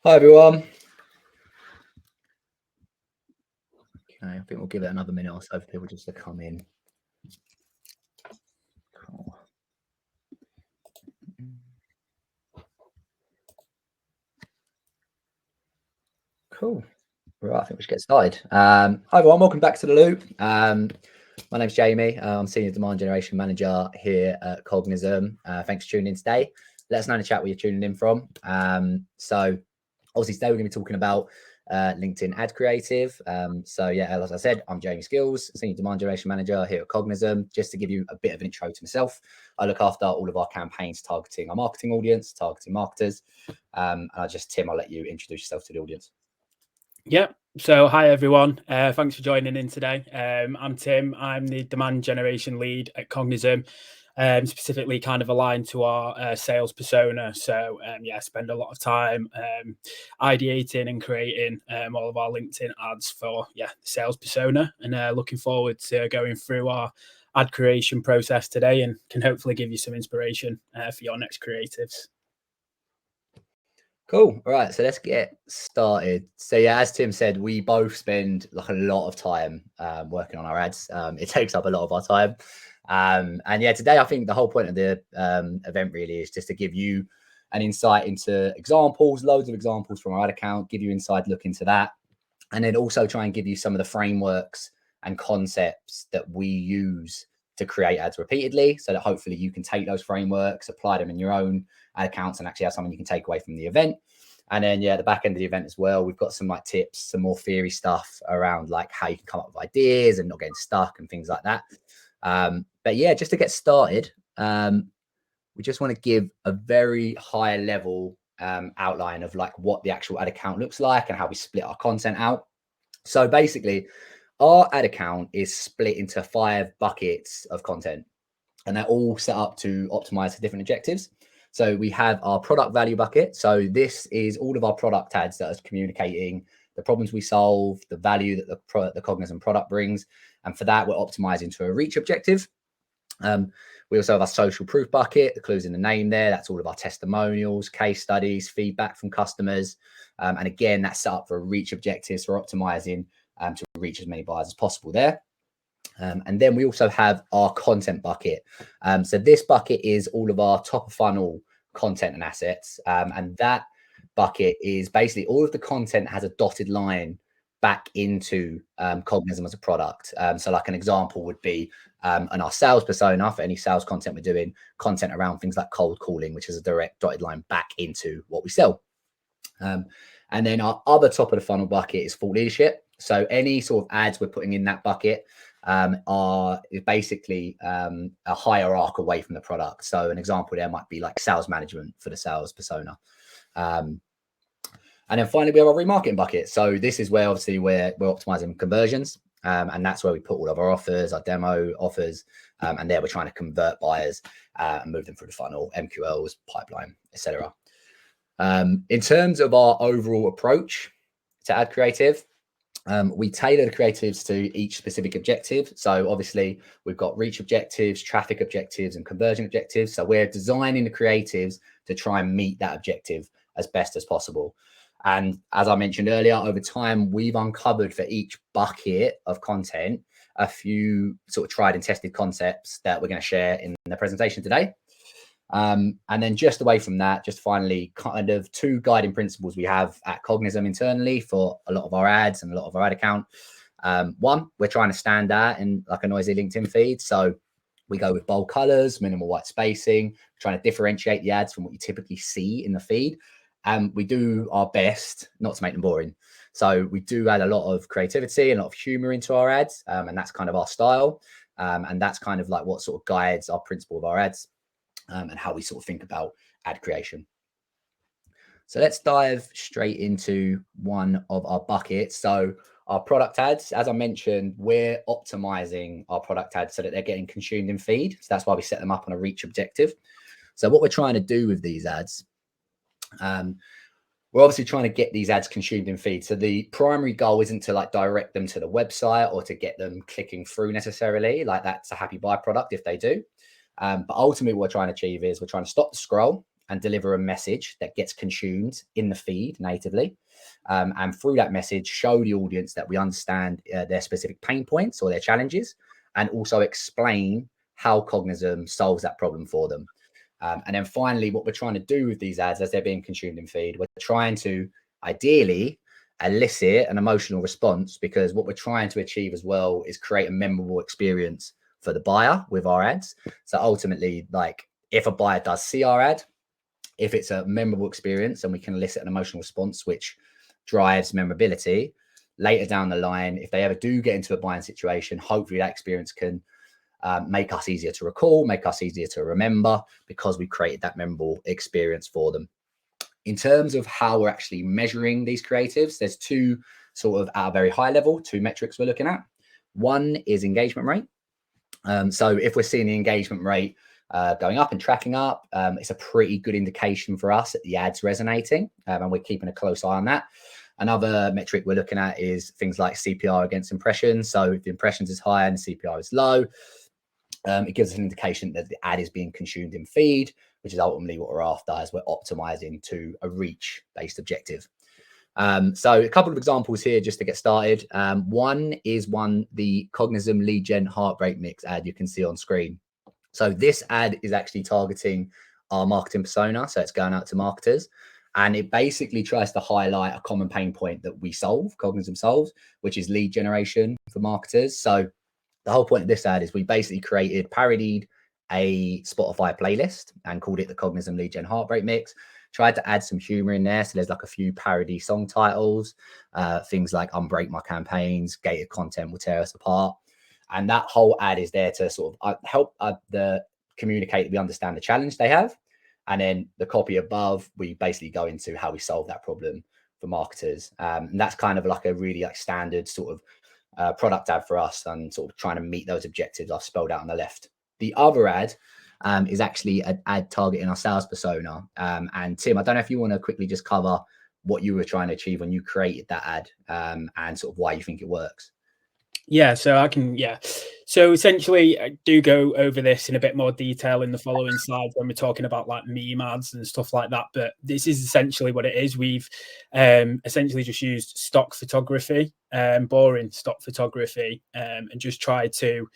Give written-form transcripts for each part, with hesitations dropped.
Hi everyone. Okay, I think we'll give it another minute or so for people just to come in. Cool. Cool. Right, I think we should get started. Hi everyone, welcome back to the loop. My name's Jamie. I'm Senior Demand Generation Manager here at Cognism. Thanks for tuning in today. Let us know in the chat where you're tuning in from. So obviously today we're going to be talking about LinkedIn ad creative. So yeah, as I said, I'm Jamie Skills, Senior Demand Generation Manager here at Cognism. Just to give you a bit of an intro to myself, I look after all of our campaigns targeting our marketing audience, targeting marketers. And I'll let you introduce yourself to the audience. Yeah. So hi everyone. Thanks for joining in today. I'm Tim. I'm the demand generation lead at Cognism, specifically kind of aligned to our sales persona. So yeah, I spend a lot of time ideating and creating all of our LinkedIn ads for the sales persona, and looking forward to going through our ad creation process today, and can hopefully give you some inspiration for your next creatives. Cool. All right, so let's get started. So yeah, as Tim said, we both spend like a lot of time working on our ads. It takes up a lot of our time. And yeah, today I think the whole point of the event really is just to give you an insight into examples, loads of examples from our ad account, give you inside look into that, and then also try and give you some of the frameworks and concepts that we use to create ads repeatedly, so that hopefully you can take those frameworks, apply them in your own ad accounts, and actually have something you can take away from the event. And then yeah, at the back end of the event as well, we've got some like tips, some more theory stuff around like how you can come up with ideas and not getting stuck and things like that. But yeah, just to get started, we just want to give a very high level outline of like what the actual ad account looks like and how we split our content out. So basically, our ad account is split into 5 buckets of content, and they're all set up to optimize for different objectives. So we have our product value bucket. So this is all of our product ads that are communicating the problems we solve, the value that the Cognism product brings. And for that, we're optimizing to a reach objective. We also have our social proof bucket, the clues in the name there. That's all of our testimonials, case studies, feedback from customers. And again, that's set up for a reach objective. So we're optimizing to reach as many buyers as possible there. And then we also have our content bucket. So this bucket is all of our top of funnel content and assets. And that bucket is basically all of the content has a dotted line back into Cognism as a product. So like an example would be on our sales persona, for any sales content we're doing, content around things like cold calling, which is a direct dotted line back into what we sell. And then our other top of the funnel bucket is thought leadership. So any sort of ads we're putting in that bucket are basically a hierarchy away from the product. So an example there might be like sales management for the sales persona. And then finally, we have our remarketing bucket. So this is where obviously we're optimizing conversions. And that's where we put all of our offers, our demo offers. And there we're trying to convert buyers and move them through the funnel, MQLs, pipeline, etc. In terms of our overall approach to ad creative, we tailor the creatives to each specific objective. So obviously we've got reach objectives, traffic objectives, and conversion objectives. So we're designing the creatives to try and meet that objective as best as possible. And as I mentioned earlier, over time, we've uncovered for each bucket of content a few sort of tried and tested concepts that we're going to share in the presentation today. And then just away from that, just finally, kind of 2 guiding principles we have at Cognism internally for a lot of our ads and a lot of our ad account. One, we're trying to stand out in like a noisy LinkedIn feed. So we go with bold colors, minimal white spacing, trying to differentiate the ads from what you typically see in the feed. And we do our best not to make them boring. So we do add a lot of creativity and a lot of humor into our ads. And that's kind of our style. And that's kind of like what sort of guides our principle of our ads. And how we sort of think about ad creation. So let's dive straight into one of our buckets. So our product ads, as I mentioned, we're optimizing our product ads so that they're getting consumed in feed. So that's why we set them up on a reach objective. So what we're trying to do with these ads, we're obviously trying to get these ads consumed in feed. So the primary goal isn't to like direct them to the website or to get them clicking through necessarily. Like that's a happy byproduct if they do. But ultimately what we're trying to achieve is we're trying to stop the scroll and deliver a message that gets consumed in the feed natively. And through that message, show the audience that we understand their specific pain points or their challenges, and also explain how Cognism solves that problem for them. And then finally, what we're trying to do with these ads as they're being consumed in feed, we're trying to ideally elicit an emotional response, because what we're trying to achieve as well is create a memorable experience for the buyer with our ads. So ultimately, like if a buyer does see our ad, if it's a memorable experience and we can elicit an emotional response, which drives memorability later down the line, if they ever do get into a buying situation, hopefully that experience can make us easier to recall, make us easier to remember, because we created that memorable experience for them. In terms of how we're actually measuring these creatives, there's two sort of at a very high level, two metrics we're looking at. One is engagement rate. So if we're seeing the engagement rate going up and tracking up, it's a pretty good indication for us that the ad's resonating, and we're keeping a close eye on that. Another metric we're looking at is things like CPR against impressions. So if the impressions is high and the CPR is low, it gives us an indication that the ad is being consumed in feed, which is ultimately what we're after as we're optimizing to a reach-based objective. So a couple of examples here just to get started. One is the Cognism lead gen heartbreak mix ad you can see on screen. So this ad is actually targeting our marketing persona. So it's going out to marketers, and it basically tries to highlight a common pain point that we solve, Cognism solves, which is lead generation for marketers. So the whole point of this ad is we basically parodied a Spotify playlist and called it the Cognism lead gen heartbreak mix. Tried to add some humor in there. So there's like a few parody song titles, things like Unbreak My Campaigns, Gated Content Will Tear Us Apart. And that whole ad is there to sort of help communicate that we understand the challenge they have. And then the copy above, we basically go into how we solve that problem for marketers. And that's kind of like a really like standard sort of product ad for us, and sort of trying to meet those objectives I've spelled out on the left. The other ad is actually an ad targeting our sales persona. And Tim, I don't know if you want to quickly just cover what you were trying to achieve when you created that ad, and sort of why you think it works. Yeah, so I can, So essentially, I do go over this in a bit more detail in the following slides when we're talking about like meme ads and stuff like that. But this is essentially what it is. We've essentially just used stock photography, boring stock photography, and just tried to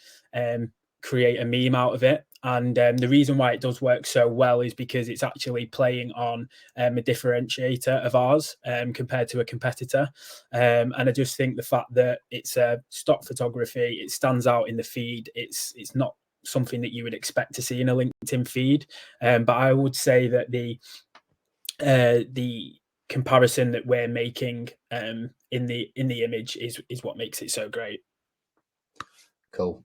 create a meme out of it. And the reason why it does work so well is because it's actually playing on a differentiator of ours compared to a competitor. And I just think the fact that it's a stock photography, it stands out in the feed. It's not something that you would expect to see in a LinkedIn feed. But I would say that the comparison that we're making in the image is what makes it so great. Cool.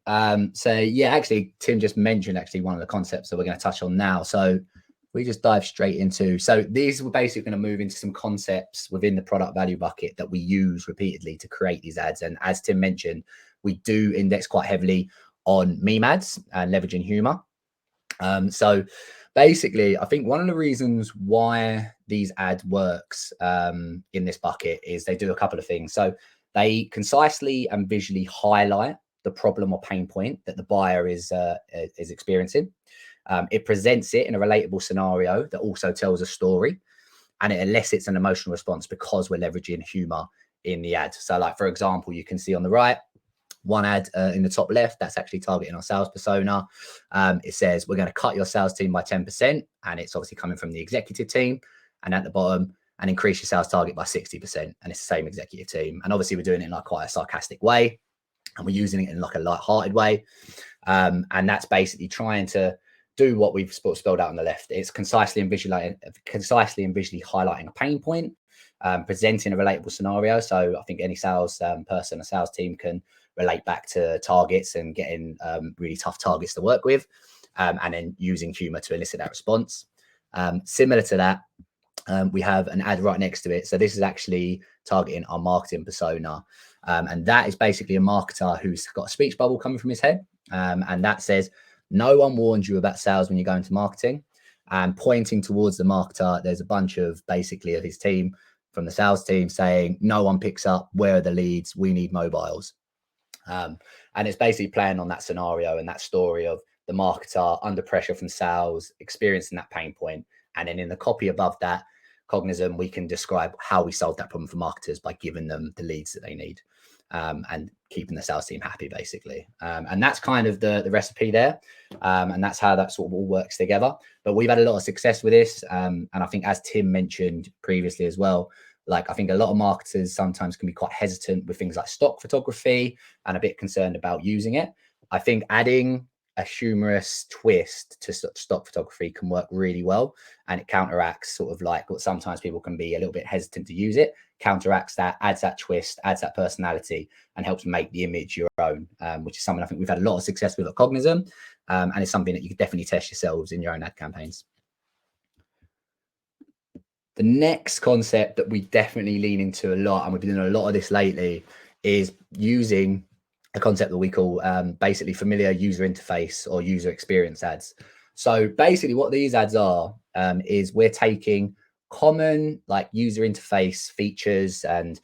So yeah, actually, Tim just mentioned actually one of the concepts that we're going to touch on now. So we just dive straight into, so these we're basically going to move into some concepts within the product value bucket that we use repeatedly to create these ads. And as Tim mentioned, we do index quite heavily on meme ads and leveraging humor. So basically, I think one of the reasons why these ads works in this bucket is they do a couple of things. So they concisely and visually highlight the problem or pain point that the buyer is experiencing. It presents it in a relatable scenario that also tells a story, and it elicits an emotional response because we're leveraging humor in the ad. So like, for example, you can see on the right, one ad in the top left, that's actually targeting our sales persona. It says, we're going to cut your sales team by 10%. And it's obviously coming from the executive team. And at the bottom, and increase your sales target by 60%. And it's the same executive team. And obviously we're doing it in like quite a sarcastic way, and we're using it in like a light-hearted way. And that's basically trying to do what we've spelled out on the left. It's concisely and visually highlighting a pain point, presenting a relatable scenario. So I think any sales person, a sales team can relate back to targets and getting really tough targets to work with, and then using humor to elicit that response. Similar to that, we have an ad right next to it. So this is actually targeting our marketing persona. And that is basically a marketer who's got a speech bubble coming from his head. And that says, no one warned you about sales when you go into marketing. And pointing towards the marketer, there's a bunch of basically of his team from the sales team saying, no one picks up, where are the leads? We need mobiles. And it's basically playing on that scenario and that story of the marketer under pressure from sales, experiencing that pain point, And then in the copy above that, Cognism, we can describe how we solve that problem for marketers by giving them the leads that they need, and keeping the sales team happy, basically. And that's kind of the recipe there. And that's how that sort of all works together. But we've had a lot of success with this. And I think, as Tim mentioned previously as well, like, I think a lot of marketers sometimes can be quite hesitant with things like stock photography and a bit concerned about using it. I think adding a humorous twist to stock photography can work really well, and it counteracts sort of like what sometimes people can be a little bit hesitant to use it, counteracts that, adds that twist, adds that personality, and helps make the image your own, which is something I think we've had a lot of success with at Cognism, and it's something that you could definitely test yourselves in your own ad campaigns. The next concept that we definitely lean into a lot, and we've been doing a lot of this lately, is using a concept that we call basically familiar user interface or user experience ads. So basically what these ads are is we're taking common like user interface features and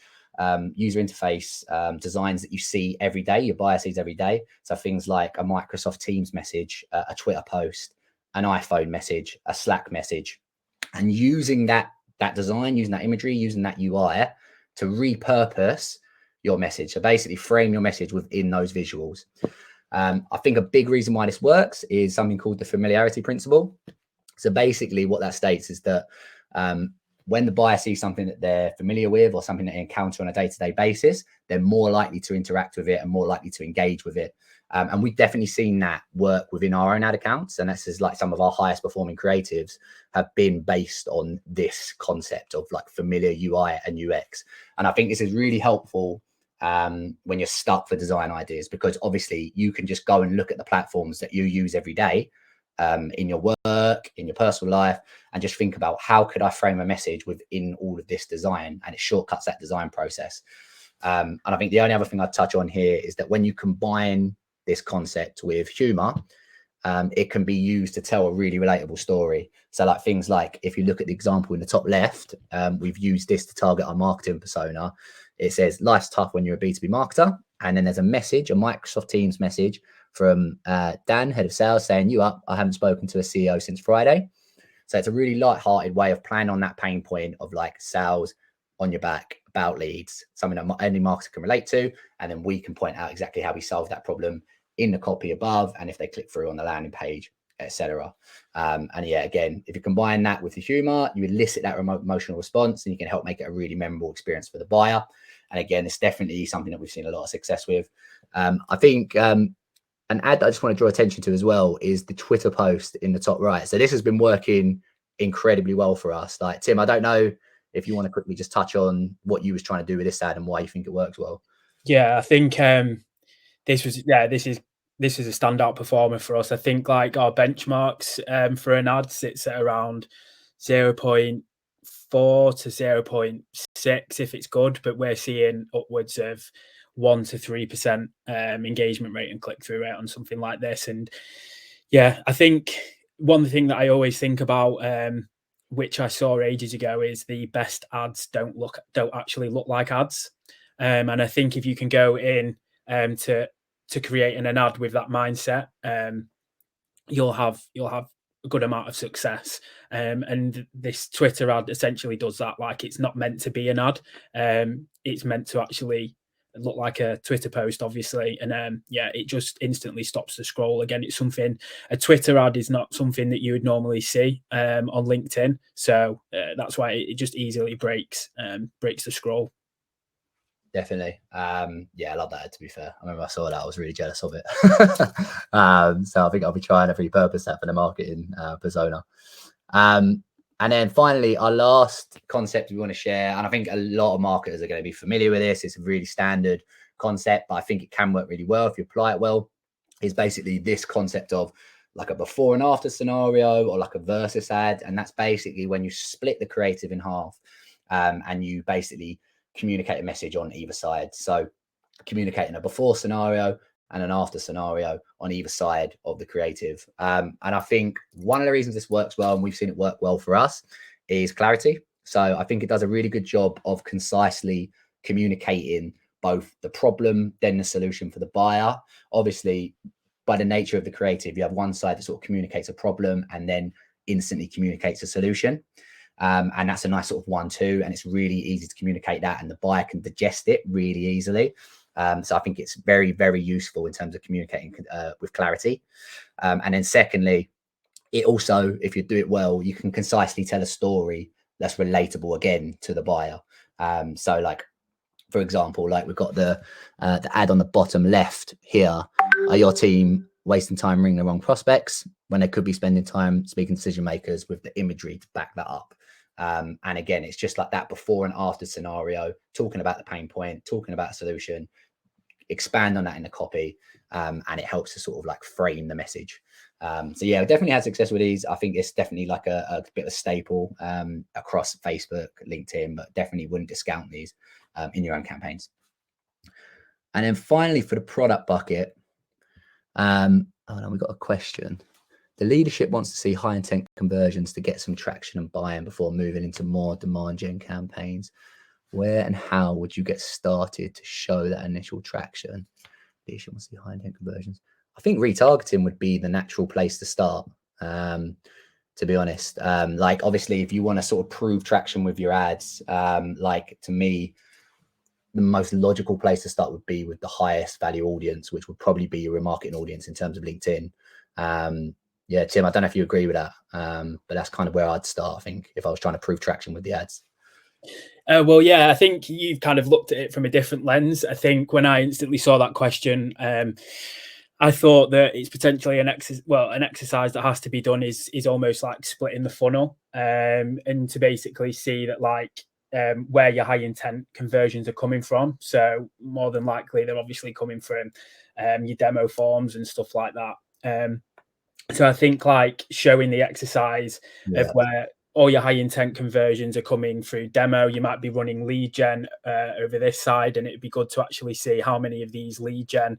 user interface designs that you see every day, your buyer sees every day. So things like a Microsoft Teams message, a Twitter post, an iPhone message, a Slack message, and using that design, using that imagery, using that UI to repurpose your message. So basically frame your message within those visuals. I think a big reason why this works is something called the familiarity principle. So basically what that states is that when the buyer sees something that they're familiar with or something that they encounter on a day-to-day basis, they're more likely to interact with it and more likely to engage with it. And we've definitely seen that work within our own ad accounts. And this is like some of our highest performing creatives have been based on this concept of like familiar UI and UX. And I think this is really helpful when you're stuck for design ideas, because obviously you can just go and look at the platforms that you use every day in your work, in your personal life, and just think about how could I frame a message within all of this design, and it shortcuts that design process. And I think the only other thing I'd touch on here is that when you combine this concept with humor, it can be used to tell a really relatable story. So like things like, if you look at the example in the top left, we've used this to target our marketing persona. It says, life's tough when you're a B2B marketer. And then there's a message, a Microsoft Teams message from Dan, head of sales, saying, you up, I haven't spoken to a CEO since Friday. So it's a really light-hearted way of playing on that pain point of like sales on your back, about leads, something that any marketer can relate to. And then we can point out exactly how we solve that problem in the copy above, and if they click through on the landing page, etc. And yeah, again, if you combine that with the humor, you elicit that remote emotional response, and you can help make it a really memorable experience for the buyer. And again, it's definitely something that we've seen a lot of success with. I think an ad that I just want to draw attention to as well is the Twitter post in the top right. So this has been working incredibly well for us. Like, Tim, I don't know if you want to quickly just touch on what you was trying to do with this ad and why you think it works well. Yeah, I think this is a standout performer for us. I think like our benchmarks for an ad sits at around 0.4 to 0.6 if it's good, but we're seeing upwards of 1 to 3% engagement rate and click-through rate on something like this. And yeah, I think one thing that I always think about, which I saw ages ago, is the best ads don't actually look like ads. And I think if you can go in to creating an ad with that mindset, you'll have a good amount of success. And this Twitter ad essentially does that. Like, it's not meant to be an ad. It's meant to actually look like a Twitter post, obviously. And yeah, it just instantly stops the scroll. Again, it's something, a Twitter ad is not something that you would normally see on LinkedIn. So that's why it just easily breaks the scroll. Definitely. Yeah, I love that, to be fair. I remember I saw that, I was really jealous of it. So I think I'll be trying to repurpose that for the marketing persona. And then finally, our last concept we want to share, and I think a lot of marketers are going to be familiar with this, it's a really standard concept, but I think it can work really well if you apply it well, is basically this concept of like a before and after scenario, or like a versus ad. And that's basically when you split the creative in half, and you basically communicate a message on either side. So communicating a before scenario and an after scenario on either side of the creative. And I think one of the reasons this works well, and we've seen it work well for us, is clarity. So I think it does a really good job of concisely communicating both the problem, then the solution for the buyer. Obviously, by the nature of the creative, you have one side that sort of communicates a problem, and then instantly communicates a solution. And that's a nice sort of 1-2, and it's really easy to communicate that, and the buyer can digest it really easily. So I think it's very, very useful in terms of communicating with clarity. And then secondly, it also, if you do it well, you can concisely tell a story that's relatable again to the buyer. So like, for example, like we've got the ad on the bottom left here. Are your team wasting time ringing the wrong prospects when they could be spending time speaking to decision makers, with the imagery to back that up? And again, it's just like that before and after scenario, talking about the pain point, talking about a solution, expand on that in the copy, and it helps to sort of like frame the message. So yeah, definitely had success with these. I think it's definitely like a bit of a staple across Facebook, LinkedIn, but definitely wouldn't discount these in your own campaigns. And then finally, for the product bucket, oh no, we've got a question. The leadership wants to see high intent conversions to get some traction and buy-in before moving into more demand gen campaigns. Where and how would you get started to show that initial traction? Leadership wants to see high intent conversions. I think retargeting would be the natural place to start, to be honest. Like obviously, if you want to sort of prove traction with your ads, like to me, the most logical place to start would be with the highest value audience, which would probably be your remarketing audience in terms of LinkedIn. Yeah, Tim, I don't know if you agree with that, but that's kind of where I'd start, I think, if I was trying to prove traction with the ads. Well, yeah, I think you've kind of looked at it from a different lens. I think when I instantly saw that question, I thought that it's potentially an exercise that has to be done is almost like splitting the funnel, and to basically see that like where your high intent conversions are coming from. So more than likely, they're obviously coming from your demo forms and stuff like that. So I think like showing the exercise of where all your high intent conversions are coming through demo. You might be running lead gen over this side, and it'd be good to actually see how many of these lead gen,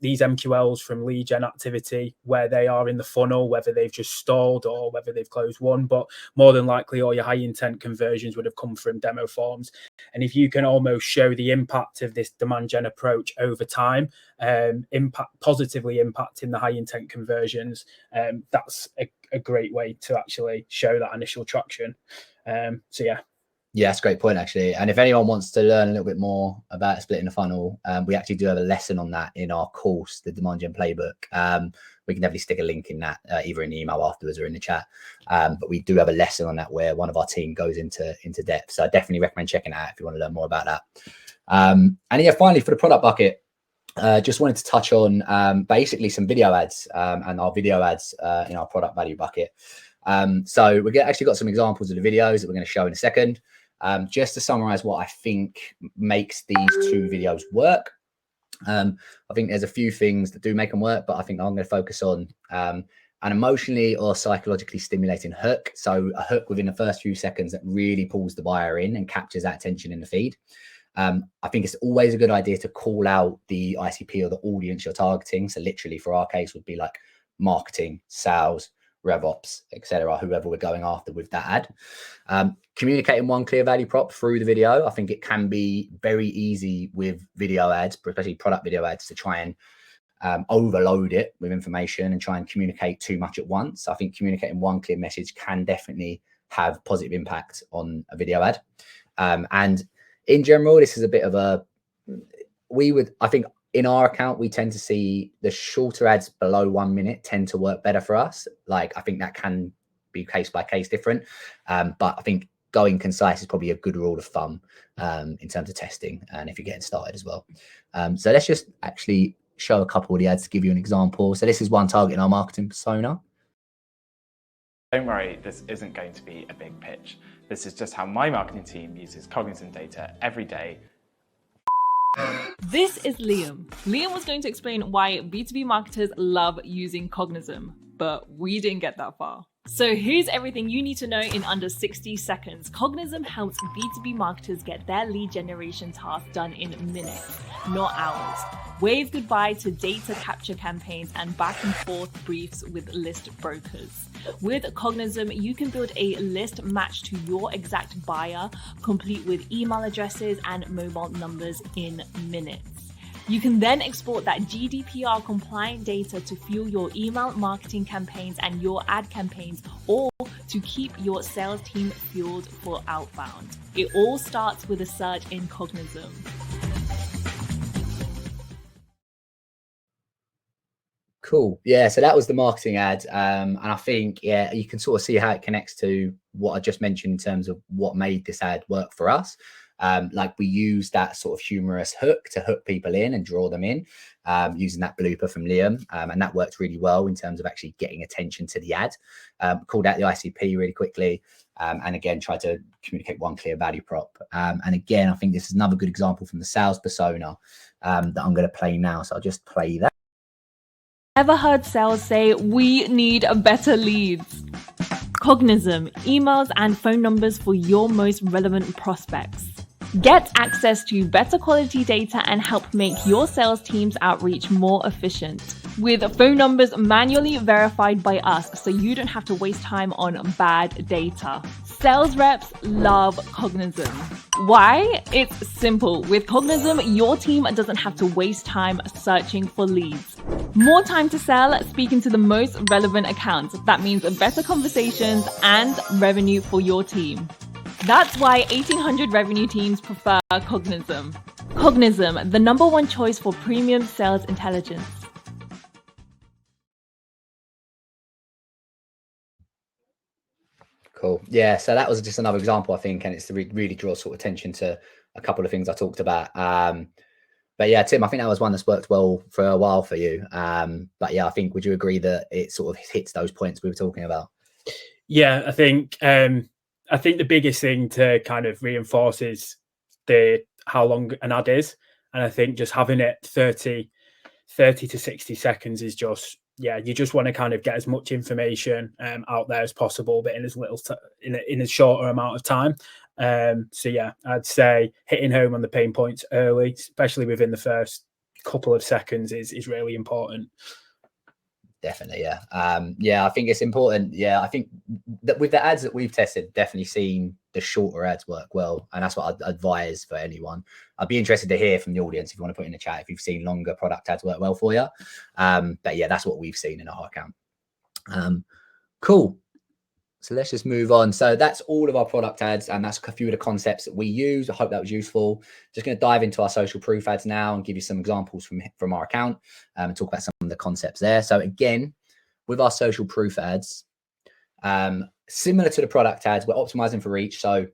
these MQLs from lead gen activity, where they are in the funnel, whether they've just stalled or whether they've closed one. But more than likely, all your high intent conversions would have come from demo forms. And if you can almost show the impact of this demand gen approach over time, positively impacting the high intent conversions, that's a great way to actually show that initial traction. So yeah, that's a great point, actually. And if anyone wants to learn a little bit more about splitting the funnel, we actually do have a lesson on that in our course, the Demand Gen Playbook. We can definitely stick a link in that, either in the email afterwards or in the chat. But we do have a lesson on that where one of our team goes into depth. So I definitely recommend checking it out if you want to learn more about that. And yeah, finally, for the product bucket, just wanted to touch on basically some video ads and our video ads in our product value bucket. So we actually got some examples of the videos that we're going to show in a second. Just to summarize what I think makes these two videos work. I think there's a few things that do make them work, but I think I'm going to focus on an emotionally or psychologically stimulating hook. So a hook within the first few seconds that really pulls the buyer in and captures that attention in the feed. I think it's always a good idea to call out the ICP or the audience you're targeting. So literally for our case would be like marketing, sales, RevOps, etc., whoever we're going after with that ad. Communicating one clear value prop through the video. I think it can be very easy with video ads, especially product video ads, to try and overload it with information and try and communicate too much at once. I think communicating one clear message can definitely have positive impact on a video ad. And in general, this is a bit of I think in our account, we tend to see the shorter ads below 1 minute tend to work better for us. Like, I think that can be case by case different. But I think going concise is probably a good rule of thumb in terms of testing and if you're getting started as well. So let's just actually show a couple of the ads to give you an example. So this is one targeting our marketing persona. Don't worry, this isn't going to be a big pitch. This is just how my marketing team uses Cognism data every day. This is Liam. Liam was going to explain why B2B marketers love using Cognism, but we didn't get that far. So here's everything you need to know in under 60 seconds. Cognism helps B2B marketers get their lead generation tasks done in minutes, not hours. Wave goodbye to data capture campaigns and back and forth briefs with list brokers. With Cognism, you can build a list matched to your exact buyer, complete with email addresses and mobile numbers in minutes. You can then export that GDPR compliant data to fuel your email marketing campaigns and your ad campaigns, or to keep your sales team fueled for outbound. It all starts with a search in Cognism. Cool. Yeah, so that was the marketing ad. And I think, yeah, you can sort of see how it connects to what I just mentioned in terms of what made this ad work for us. Like we use that sort of humorous hook to hook people in and draw them in, using that blooper from Liam. And that worked really well in terms of actually getting attention to the ad. Called out the ICP really quickly. And again, tried to communicate one clear value prop. And again, I think this is another good example from the sales persona that I'm going to play now. So I'll just play that. Ever heard sales say, we need better leads? Cognism, emails and phone numbers for your most relevant prospects. Get access to better quality data and help make your sales team's outreach more efficient. With phone numbers manually verified by us, so you don't have to waste time on bad data. Sales reps love Cognism. Why? It's simple. With Cognism, your team doesn't have to waste time searching for leads. More time to sell, speaking to the most relevant accounts. That means better conversations and revenue for your team. That's why 1,800 revenue teams prefer Cognism. Cognism, the #1 choice for premium sales intelligence. Cool. Yeah, so that was just another example, I think, and it's to really draw sort of attention to a couple of things I talked about. But yeah, Tim, I think that was one that's worked well for a while for you. But yeah, I think, would you agree that it sort of hits those points we were talking about? Yeah, I think the biggest thing to kind of reinforce is how long an ad is. And I think just having it 30 to 60 seconds is just, yeah, you just want to kind of get as much information out there as possible, but in as little in a shorter amount of time. So yeah, I'd say hitting home on the pain points early, especially within the first couple of seconds, is really important. Definitely, yeah. Yeah, I think it's important. Yeah, I think that with the ads that we've tested, definitely seen the shorter ads work well, and that's what I'd advise for anyone. I'd be interested to hear from the audience if you want to put in the chat if you've seen longer product ads work well for you. But yeah, that's what we've seen in our account. Cool. So let's just move on. So that's all of our product ads, and that's a few of the concepts that we use. I hope that was useful. Just going to dive into our social proof ads now and give you some examples from our account and talk about some of the concepts there. So again, with our social proof ads, similar to the product ads, we're optimizing for reach. So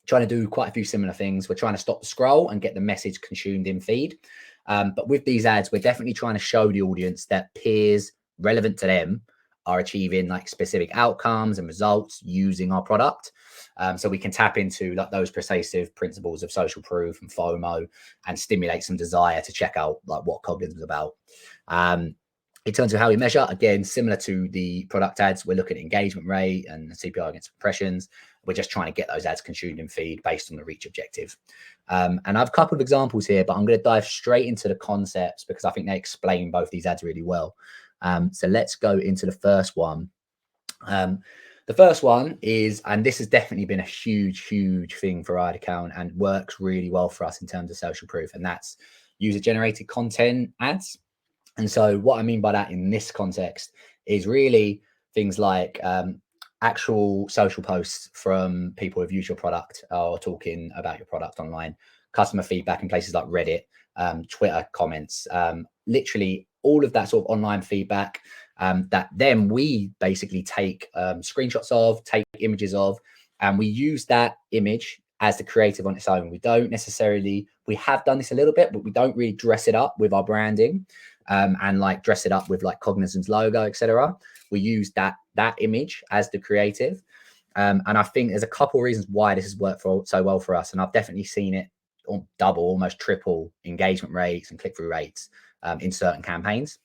trying to do quite a few similar things. We're trying to stop the scroll and get the message consumed in feed. But with these ads, we're definitely trying to show the audience that peers relevant to them are achieving like specific outcomes and results using our product. So we can tap into like those persuasive principles of social proof and FOMO and stimulate some desire to check out like what Cognism is about. In terms of how we measure, again, similar to the product ads, we're looking at engagement rate and CPR against impressions. We're just trying to get those ads consumed in feed based on the reach objective. And I have a couple of examples here, but I'm going to dive straight into the concepts because I think they explain both these ads really well. So let's go into the first one. The first one is, and this has definitely been a huge thing for our account and works really well for us in terms of social proof, and that's user-generated content ads. And so what I mean by that in this context is really things like actual social posts from people who've used your product or talking about your product online, customer feedback in places like Reddit, Twitter comments, literally all of that sort of online feedback that then we basically take screenshots of, take images of, and we use that image as the creative on its own. We don't necessarily, we have done this a little bit, but we don't really dress it up with our branding and like dress it up with like Cognism's logo, etc. We use that image as the creative. And I think there's a couple of reasons why this has worked so well for us. And I've definitely seen it double, almost triple engagement rates and click-through rates in certain campaigns.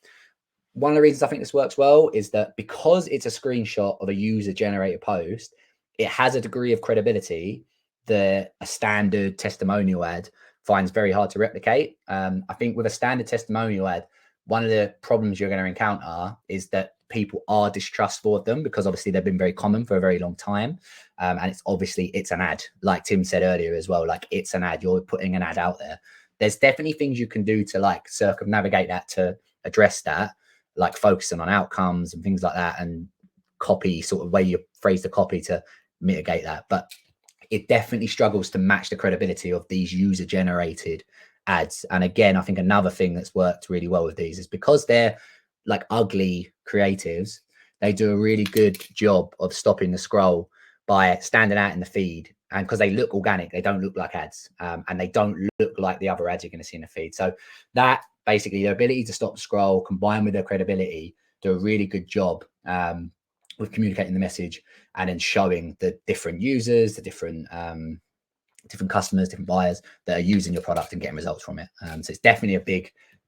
One of the reasons I think this works well is that because it's a screenshot of a user-generated post, it has a degree of credibility that a standard testimonial ad finds very hard to replicate. I think with a standard testimonial ad, one of the problems you're going to encounter is that people are distrustful of them because obviously they've been very common for a very long time. And it's an ad, like Tim said earlier as well, like it's an ad, you're putting an ad out there. there's definitely things you can do to like circumnavigate that, to address that, like focusing on outcomes and things like that, and copy, sort of way you phrase the copy to mitigate that. But it definitely struggles to match the credibility of these user generated ads. And again, I think another thing that's worked really well with these is because they're like ugly creatives, they do a really good job of stopping the scroll by standing out in the feed. And because they look organic, they don't look like ads, and they don't look like the other ads you're going to see in the feed. So that basically, their ability to stop the scroll combined with their credibility do a really good job with communicating the message and then showing the different users, the different customers, different buyers that are using your product and getting results from it. So it's definitely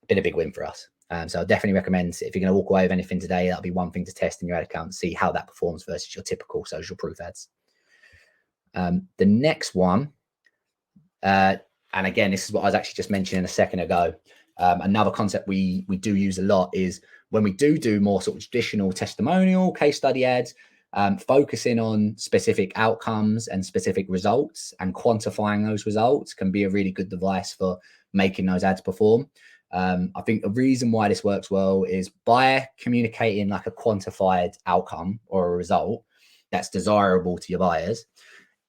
been a big win for us. So I definitely recommend, if you're going to walk away with anything today, that'll be one thing to test in your ad account, see how that performs versus your typical social proof ads. The next one, and again, this is what I was actually just mentioning a second ago. Another concept we do use a lot is when we do more sort of traditional testimonial case study ads, focusing on specific outcomes and specific results and quantifying those results can be a really good device for making those ads perform. I think the reason why this works well is by communicating like a quantified outcome or a result that's desirable to your buyers,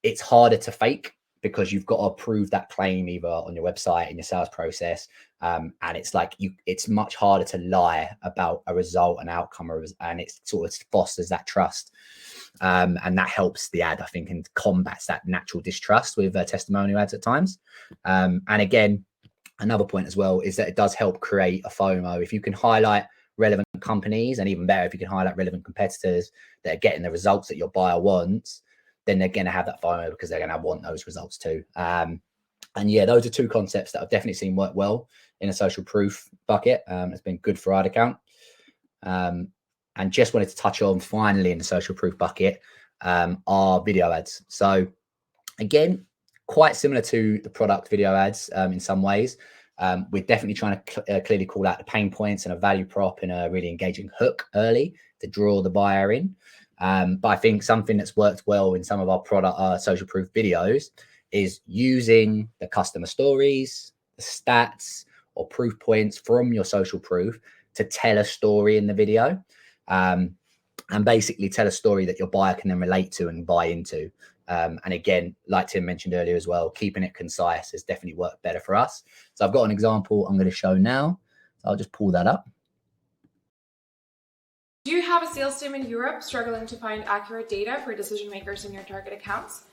it's harder to fake, because you've got to prove that claim either on your website, in your sales process. And it's like it's much harder to lie about a result, an outcome, and it sort of fosters that trust. And that helps the ad, I think, and combats that natural distrust with testimonial ads at times. And again, another point as well is that it does help create a FOMO. If you can highlight relevant companies, and even better, if you can highlight relevant competitors that are getting the results that your buyer wants, then they're going to have that FOMO because they're going to want those results too. And yeah, those are two concepts that I've definitely seen work well in a social proof bucket. It's been good for ad account. And just wanted to touch on finally in the social proof bucket are video ads. So again, quite similar to the product video ads in some ways. We're definitely trying to clearly call out the pain points and a value prop and a really engaging hook early to draw the buyer in. But I think something that's worked well in some of our product social proof videos is using the customer stories, the stats or proof points from your social proof to tell a story in the video, and basically tell a story that your buyer can then relate to and buy into. And again, like Tim mentioned earlier as well, keeping it concise has definitely worked better for us. So I've got an example I'm going to show now. So I'll just pull that up. Do you have a sales team in Europe struggling to find accurate data for decision makers in your target accounts?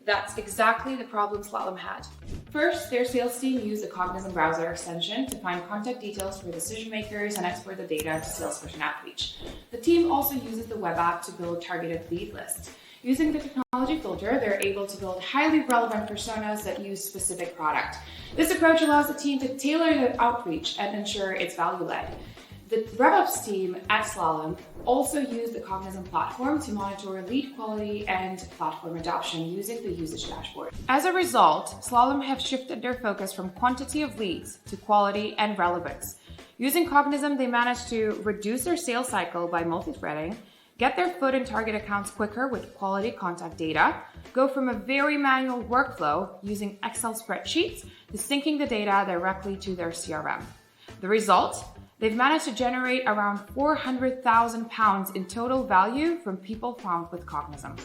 That's exactly the problem Slalom had. First, their sales team used the Cognism browser extension to find contact details for decision makers and export the data to salesperson outreach. The team also uses the web app to build targeted lead lists. Using the technology filter, they're able to build highly relevant personas that use specific product. This approach allows the team to tailor the outreach and ensure it's value-led. The RevOps team at Slalom also used the Cognism platform to monitor lead quality and platform adoption using the usage dashboard. As a result, Slalom have shifted their focus from quantity of leads to quality and relevance. Using Cognism, they managed to reduce their sales cycle by multi-threading, get their foot in target accounts quicker with quality contact data, go from a very manual workflow using Excel spreadsheets to syncing the data directly to their CRM. The result? They've managed to generate around £400,000 in total value from people found with Cognism.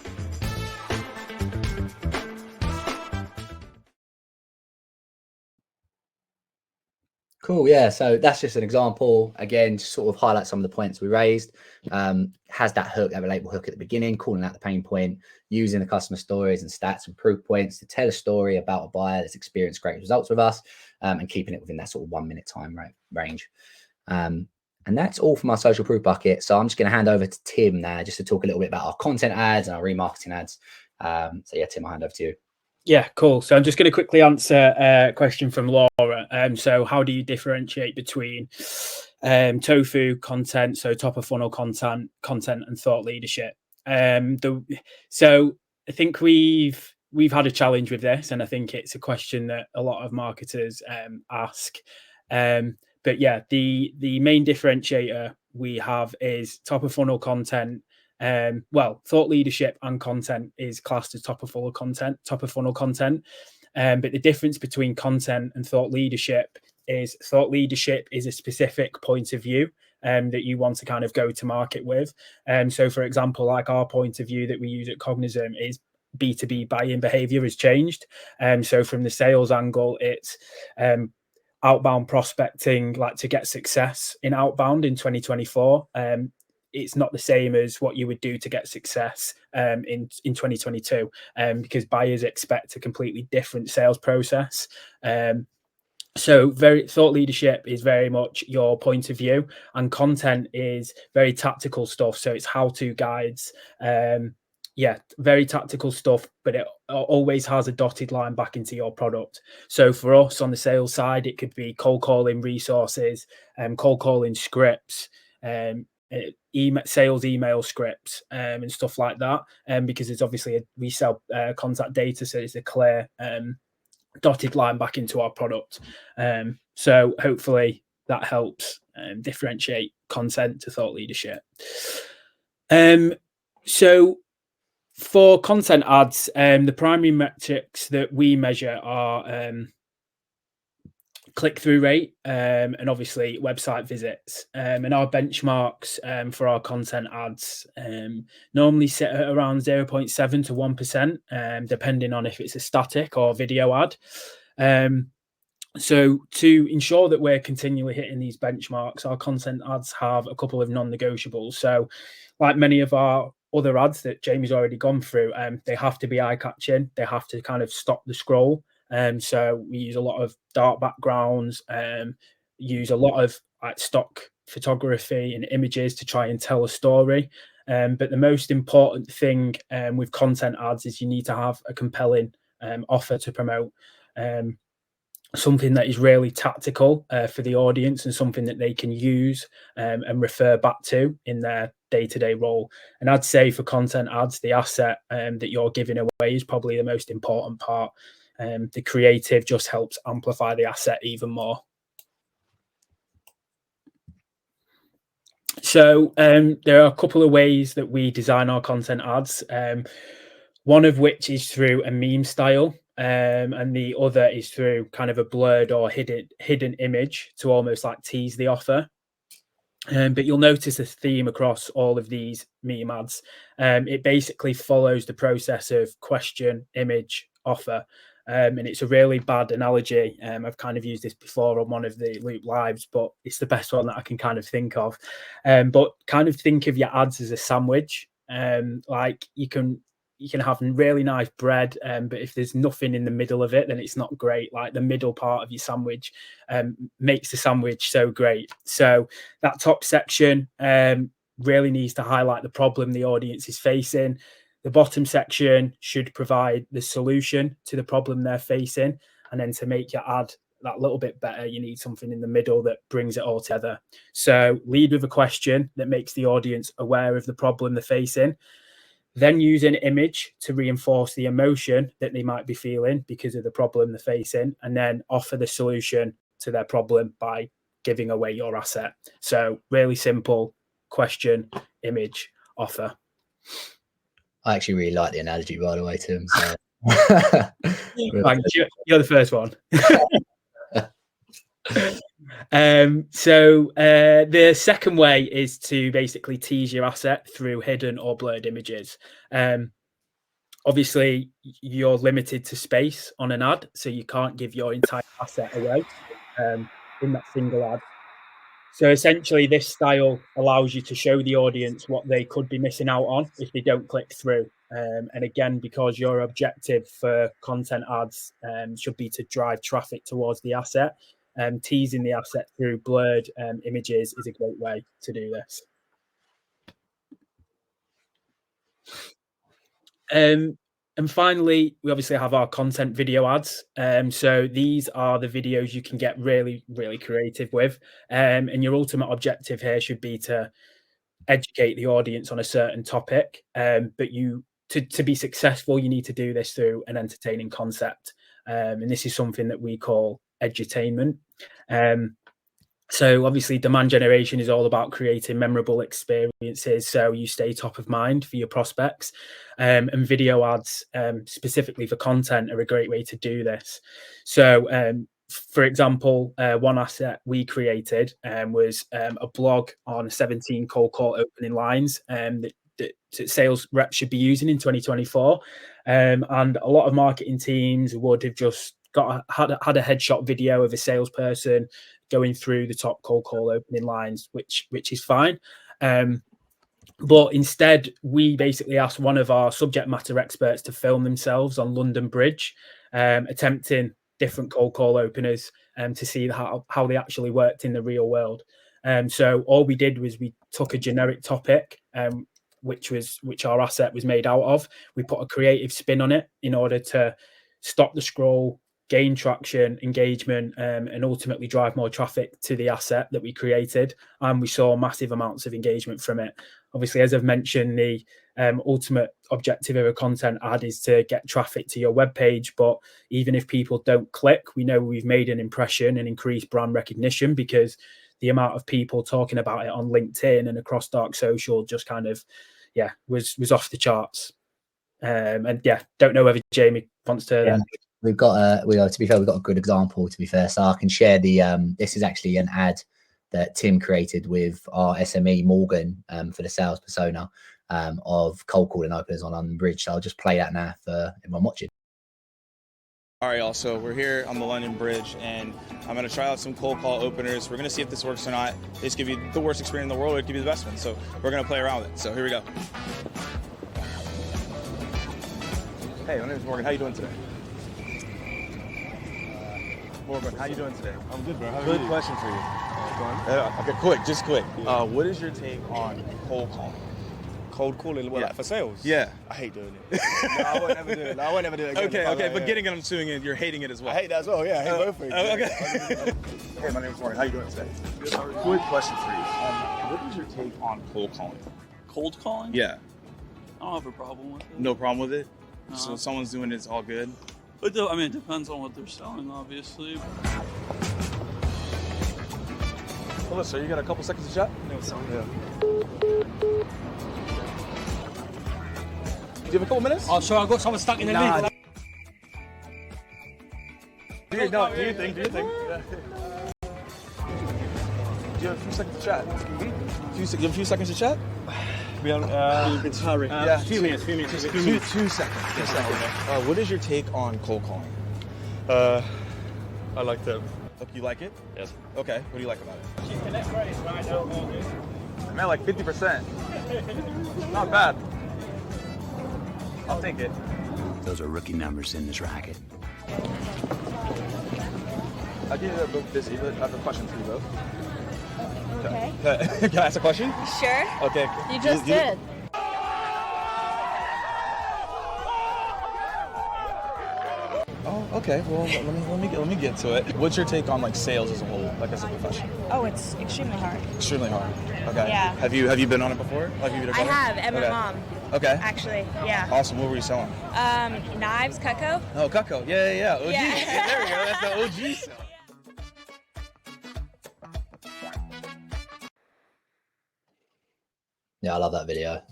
Cool. Yeah. So that's just an example. Again, to sort of highlight some of the points we raised. Has that hook, that relatable hook at the beginning, calling out the pain point, using the customer stories and stats and proof points to tell a story about a buyer that's experienced great results with us, and keeping it within that sort of 1 minute time range. And that's all from our social proof bucket. So I'm just going to hand over to Tim now just to talk a little bit about our content ads and our remarketing ads. So yeah, Tim, I'll hand over to you. Yeah, cool. So I'm just going to quickly answer a question from Laura. So how do you differentiate between TOFU content, so top of funnel content and thought leadership? So I think we've had a challenge with this, and I think it's a question that a lot of marketers ask. But yeah, the main differentiator we have is top of funnel content. Thought leadership and content is classed as top of funnel content. But the difference between content and thought leadership is a specific point of view that you want to kind of go to market with. So, for example, like our point of view that we use at Cognism is B2B buying behavior has changed. So from the sales angle, it's outbound prospecting, like to get success in outbound in 2024. It's not the same as what you would do to get success in 2022, because buyers expect a completely different sales process. So thought leadership is very much your point of view, and content is very tactical stuff. So it's how-to guides, very tactical stuff, but it always has a dotted line back into your product. So for us on the sales side, it could be cold calling resources, cold calling scripts, sales email scripts, and stuff like that. Because it's obviously we sell contact data, so it's a clear dotted line back into our product. So hopefully that helps differentiate content to thought leadership. So for content ads, the primary metrics that we measure are click-through rate and obviously website visits. And our benchmarks for our content ads normally sit at around 0.7 to 1%, depending on if it's a static or video ad. So to ensure that we're continually hitting these benchmarks, our content ads have a couple of non-negotiables. So like many of our other ads that Jamie's already gone through, they have to be eye-catching. They have to kind of stop the scroll. So we use a lot of dark backgrounds, use a lot of like stock photography and images to try and tell a story. But the most important thing with content ads is you need to have a compelling offer to promote. Something that is really tactical for the audience and something that they can use and refer back to in their day-to-day role. And I'd say for content ads, the asset that you're giving away is probably the most important part. The creative just helps amplify the asset even more. So there are a couple of ways that we design our content ads. One of which is through a meme style. And the other is through kind of a blurred or hidden image to almost like tease the offer. But you'll notice a theme across all of these meme ads. It basically follows the process of question, image, offer. And it's a really bad analogy. I've kind of used this before on one of the Loop Lives, but it's the best one that I can kind of think of. But kind of think of your ads as a sandwich. Like you can have really nice bread, but if there's nothing in the middle of it, then it's not great. Like the middle part of your sandwich makes the sandwich so great. So that top section really needs to highlight the problem the audience is facing. The bottom section should provide the solution to the problem they're facing. And then to make your ad that little bit better, you need something in the middle that brings it all together. So lead with a question that makes the audience aware of the problem they're facing. Then use an image to reinforce the emotion that they might be feeling because of the problem they're facing, and then offer the solution to their problem by giving away your asset. So really simple: question, image, offer. I actually really like the analogy, by the way, Tim. So. You're the first one. So the second way is to basically tease your asset through hidden or blurred images. Obviously, you're limited to space on an ad, so you can't give your entire asset away in that single ad. So essentially, this style allows you to show the audience what they could be missing out on if they don't click through. And again, because your objective for content ads should be to drive traffic towards the asset, teasing the asset through blurred images is a great way to do this. And finally, we obviously have our content video ads. So these are the videos you can get really, really creative with. And your ultimate objective here should be to educate the audience on a certain topic. But to be successful, you need to do this through an entertaining concept. And this is something that we call edutainment. So obviously demand generation is all about creating memorable experiences so you stay top of mind for your prospects. And video ads, specifically for content, are a great way to do this. So for example, one asset we created was a blog on 17 cold call opening lines that sales reps should be using in 2024. And a lot of marketing teams would have just had a headshot video of a salesperson going through the top cold call opening lines, which is fine. But instead, we basically asked one of our subject matter experts to film themselves on London Bridge, attempting different cold call openers to see how they actually worked in the real world. So all we did was we took a generic topic, which our asset was made out of. We put a creative spin on it in order to stop the scroll, gain traction, engagement, and ultimately drive more traffic to the asset that we created. And we saw massive amounts of engagement from it. Obviously, as I've mentioned, the ultimate objective of a content ad is to get traffic to your webpage. But even if people don't click, we know we've made an impression and increased brand recognition, because the amount of people talking about it on LinkedIn and across dark social just kind of, was off the charts. And don't know whether Jamie wants to. We've got to be fair, we've got a good example, to be fair. So I can share this is actually an ad that Tim created with our SME Morgan for the sales persona of cold calling openers on London Bridge. So I'll just play that now for everyone watching. All right, y'all, so we're here on the London Bridge, and I'm going to try out some cold call openers. We're going to see if this works or not. This could be the worst experience in the world, or it could be the best one. So we're going to play around with it. So here we go. Hey, my name is Morgan. How you doing today? Morgan, how you doing today? I'm good, bro. How are Good you? question for you. Okay, quick, just quick. Yeah. What is your take on cold calling? Cold calling, Yeah. like for sales? Yeah. I hate doing it. No, I would never do it. No, I would never do it again. Okay, but getting it, I'm assuming you're hating it as well. I hate that as well, yeah. I hate both things. Okay. Hey, my name is Morgan. How you doing today? Good. Quick question for you. What is your take on cold calling? Cold calling? Yeah. I don't have a problem with it. No problem with it? No. So if someone's doing it, it's all good? But I mean, it depends on what they're selling, obviously. Hello, sir. You got a couple seconds to chat? No, sorry. Yeah. Do you have a couple minutes? Oh, sure. I've got someone stuck in the lead. Do you think? Yeah. Do you have a few seconds to chat? You have a few seconds to chat? It's hurry. Yeah. Few minutes. 2 seconds. 2 seconds. What is your take on cold calling? I like them. You like it? Yes. Okay. What do you like about it? Next race, right now, I meant like 50%. Not bad. I'll take it. Those are rookie numbers in this racket. I get a bit busy, but I have a question for you both. Okay. Can I ask a question? Sure. Okay. You just did. Oh, okay. Well, let me get to it. What's your take on like sales as a whole, like as a profession? Oh, it's extremely hard. Extremely hard. Okay. Yeah. Have you been on it before? Like you I have, and my mom, Okay. actually. Yeah. Awesome. What were you selling? Knives, Cutco. Oh, Cutco. Yeah. OG. Yeah. There we go. That's the OG sell. Yeah, I love that video.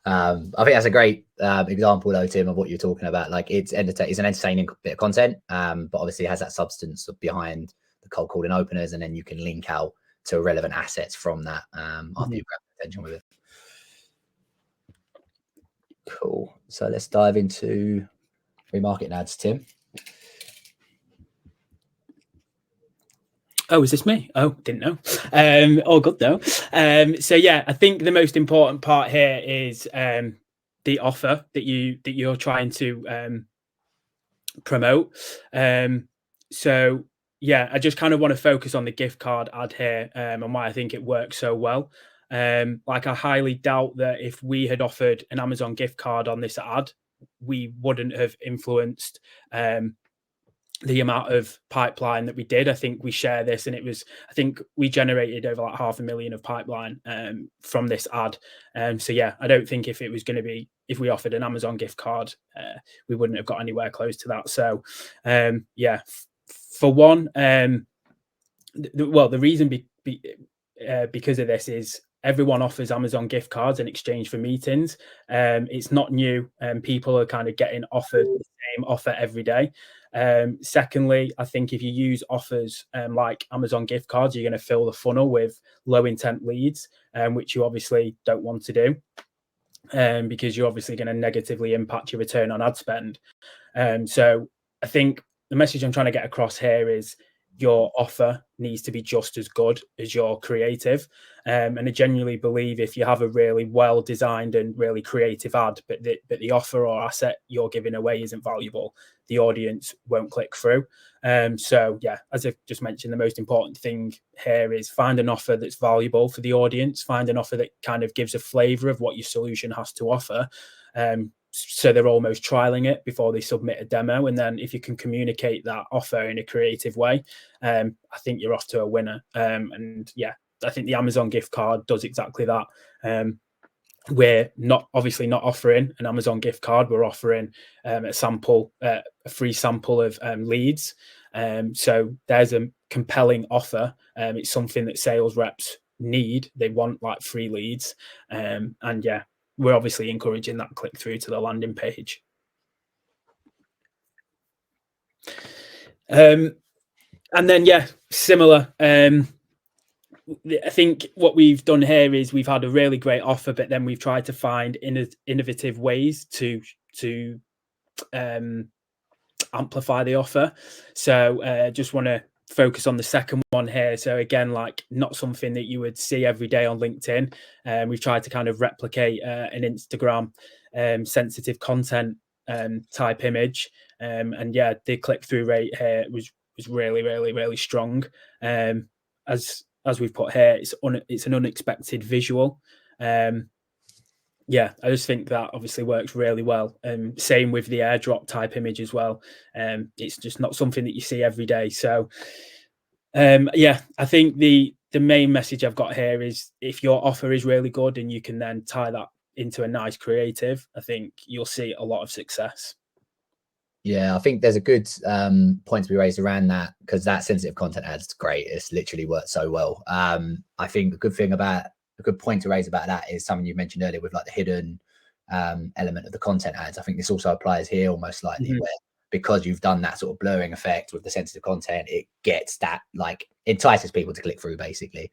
I think that's a great example, though, Tim, of what you're talking about. Like, it's an entertaining bit of content, but obviously it has that substance behind the cold calling openers, and then you can link out to relevant assets from that after you grab attention with it. Cool. So let's dive into remarketing ads, Tim. Oh, is this me? Oh, didn't know. All good though. So yeah, I think the most important part here is the offer that you're trying to promote. So yeah, I just kind of want to focus on the gift card ad here and why I think it works so well. Like, I highly doubt that if we had offered an Amazon gift card on this ad, we wouldn't have influenced the amount of pipeline that we did. I think we share this, and I think we generated over like 500,000 of pipeline from this ad. So yeah, I don't think if we offered an Amazon gift card, we wouldn't have got anywhere close to that. So yeah, for one, the reason because of this is everyone offers Amazon gift cards in exchange for meetings. It's not new, and people are kind of getting offered the same offer every day. Secondly, I think if you use offers like Amazon gift cards, you're going to fill the funnel with low intent leads, which you obviously don't want to do, because you're obviously going to negatively impact your return on ad spend. So I think the message I'm trying to get across here is your offer needs to be just as good as your creative. And I genuinely believe if you have a really well designed and really creative ad, but the offer or asset you're giving away isn't valuable, the audience won't click through. So yeah, as I've just mentioned, the most important thing here is find an offer that's valuable for the audience, find an offer that kind of gives a flavor of what your solution has to offer. So they're almost trialing it before they submit a demo. And then if you can communicate that offer in a creative way, I think you're off to a winner. And yeah, I think the Amazon gift card does exactly that. We're obviously not offering an Amazon gift card. We're offering a free sample of leads. So there's a compelling offer. It's something that sales reps need. They want like free leads. And yeah, we're obviously encouraging that click through to the landing page. And then, yeah, similar. I think what we've done here is we've had a really great offer, but then we've tried to find innovative ways to amplify the offer. So just want to focus on the second one here. So again, like not something that you would see every day on LinkedIn. We've tried to kind of replicate an Instagram sensitive content type image. And yeah, the click-through rate here was really, really, really strong. As we've put here, it's an unexpected visual. Yeah, I just think that obviously works really well. Same with the airdrop type image as well. It's just not something that you see every day. So yeah, I think the main message I've got here is if your offer is really good and you can then tie that into a nice creative, I think you'll see a lot of success. Yeah, I think there's a good point to be raised around that, because that sensitive content ad is great. It's literally worked so well. I think a good point to raise about that is something you mentioned earlier with like the hidden element of the content ads. I think this also applies here almost slightly, where because you've done that sort of blurring effect with the sensitive content, it gets that, like, entices people to click through basically.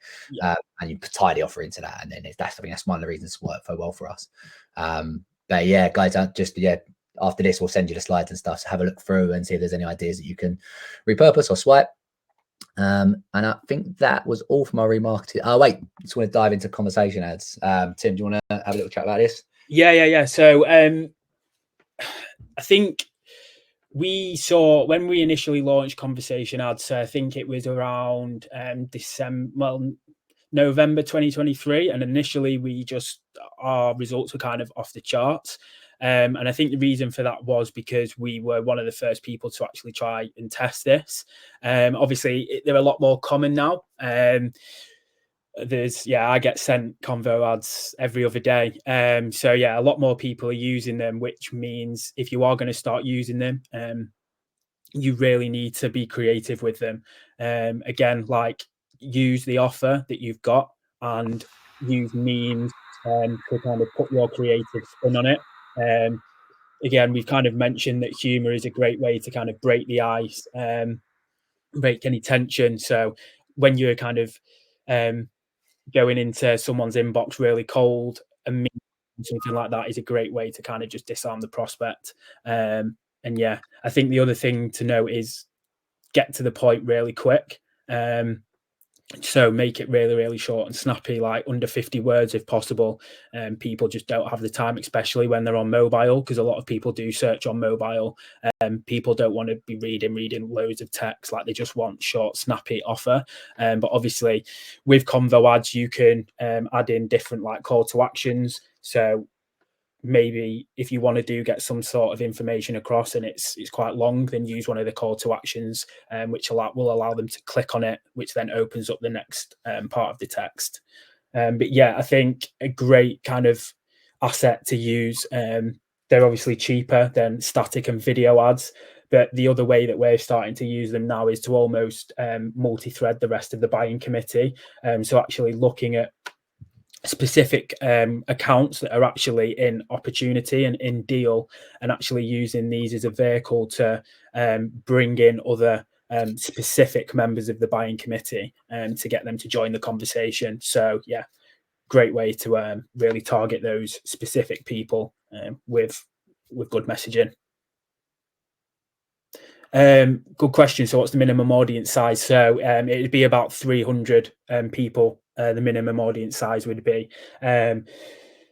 And you tie the offer into that, and then I think that's one of the reasons it's worked so well for us. But yeah, guys, after this, we'll send you the slides and stuff. So have a look through and see if there's any ideas that you can repurpose or swipe. And I think that was all from our remarketing. Oh, wait, just want to dive into conversation ads. Tim, do you want to have a little chat about this? Yeah. So I think we saw when we initially launched conversation ads, so I think it was around November 2023. And initially our results were kind of off the charts. And I think the reason for that was because we were one of the first people to actually try and test this. Obviously, they're a lot more common now. I get sent convo ads every other day. So yeah, a lot more people are using them, which means if you are going to start using them, you really need to be creative with them. Again, like use the offer that you've got and use memes to kind of put your creative spin on it. Again, we've kind of mentioned that humor is a great way to kind of break the ice, break any tension. So when you're kind of going into someone's inbox really cold, and something like that is a great way to kind of just disarm the prospect. And yeah, I think the other thing to note is get to the point really quick. So make it really, really short and snappy, like under 50 words if possible. People just don't have the time, especially when they're on mobile, because a lot of people do search on mobile. People don't want to be reading loads of text, like they just want short, snappy offer. But obviously with convo ads, you can add in different like call to actions. So maybe if you want to get some sort of information across and it's quite long, then use one of the call to actions, which will allow them to click on it, which then opens up the next part of the text. But yeah, I think a great kind of asset to use. They're obviously cheaper than static and video ads, But the other way that we're starting to use them now is to almost multi-thread the rest of the buying committee. So actually looking at specific accounts that are actually in opportunity and in deal, and actually using these as a vehicle to bring in other specific members of the buying committee to get them to join the conversation. So yeah, great way to really target those specific people with good messaging. Good question. So what's the minimum audience size? So it'd be about 300 people. The minimum audience size would be.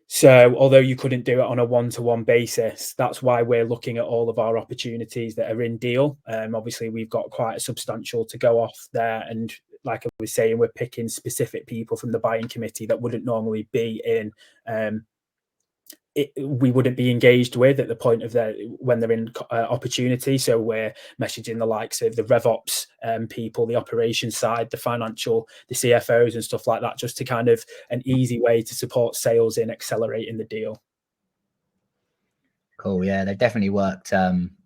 So although you couldn't do it on a one-to-one basis, that's why we're looking at all of our opportunities that are in deal. Obviously, we've got quite a substantial to go off there. And like I was saying, we're picking specific people from the buying committee that wouldn't normally be in we wouldn't be engaged with at the point of when they're in opportunity. So we're messaging the likes of the RevOps people, the operations side, the financial, the CFOs and stuff like that, just to kind of an easy way to support sales in accelerating the deal. Cool. Yeah, they've definitely worked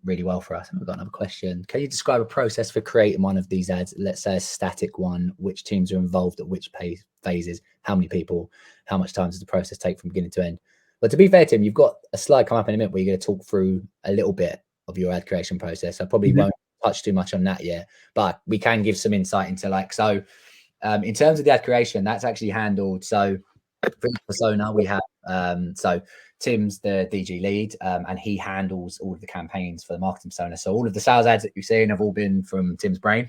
really well for us. And we've got another question. Can you describe a process for creating one of these ads? Let's say a static one. Which teams are involved at which phases? How many people? How much time does the process take from beginning to end? But to be fair, Tim, you've got a slide come up in a minute where you're going to talk through a little bit of your ad creation process. I probably won't touch too much on that yet, but we can give some insight into in terms of the ad creation, that's actually handled. So for each persona, we have, so Tim's the DG lead, and he handles all of the campaigns for the marketing persona. So all of the sales ads that you've seen have all been from Tim's brain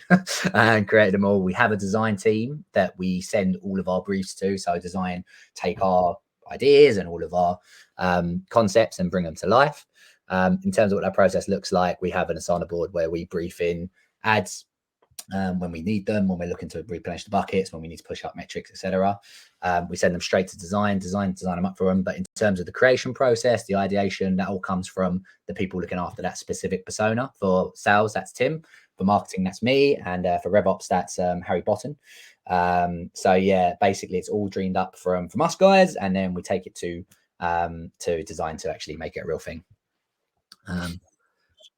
and created them all. We have a design team that we send all of our briefs to. So design take our ideas and all of our concepts and bring them to life. In terms of what that process looks like, we have an Asana board where we brief in ads when we need them, when we're looking to replenish the buckets, when we need to push up metrics, etc. We send them straight to design them up for them. But in terms of the creation process, the ideation, that all comes from the people looking after that specific persona. For sales, that's Tim. For marketing, that's me. And for RevOps, that's Harry Botten. So yeah, basically it's all dreamed up from us guys, and then we take it to design to actually make it a real thing.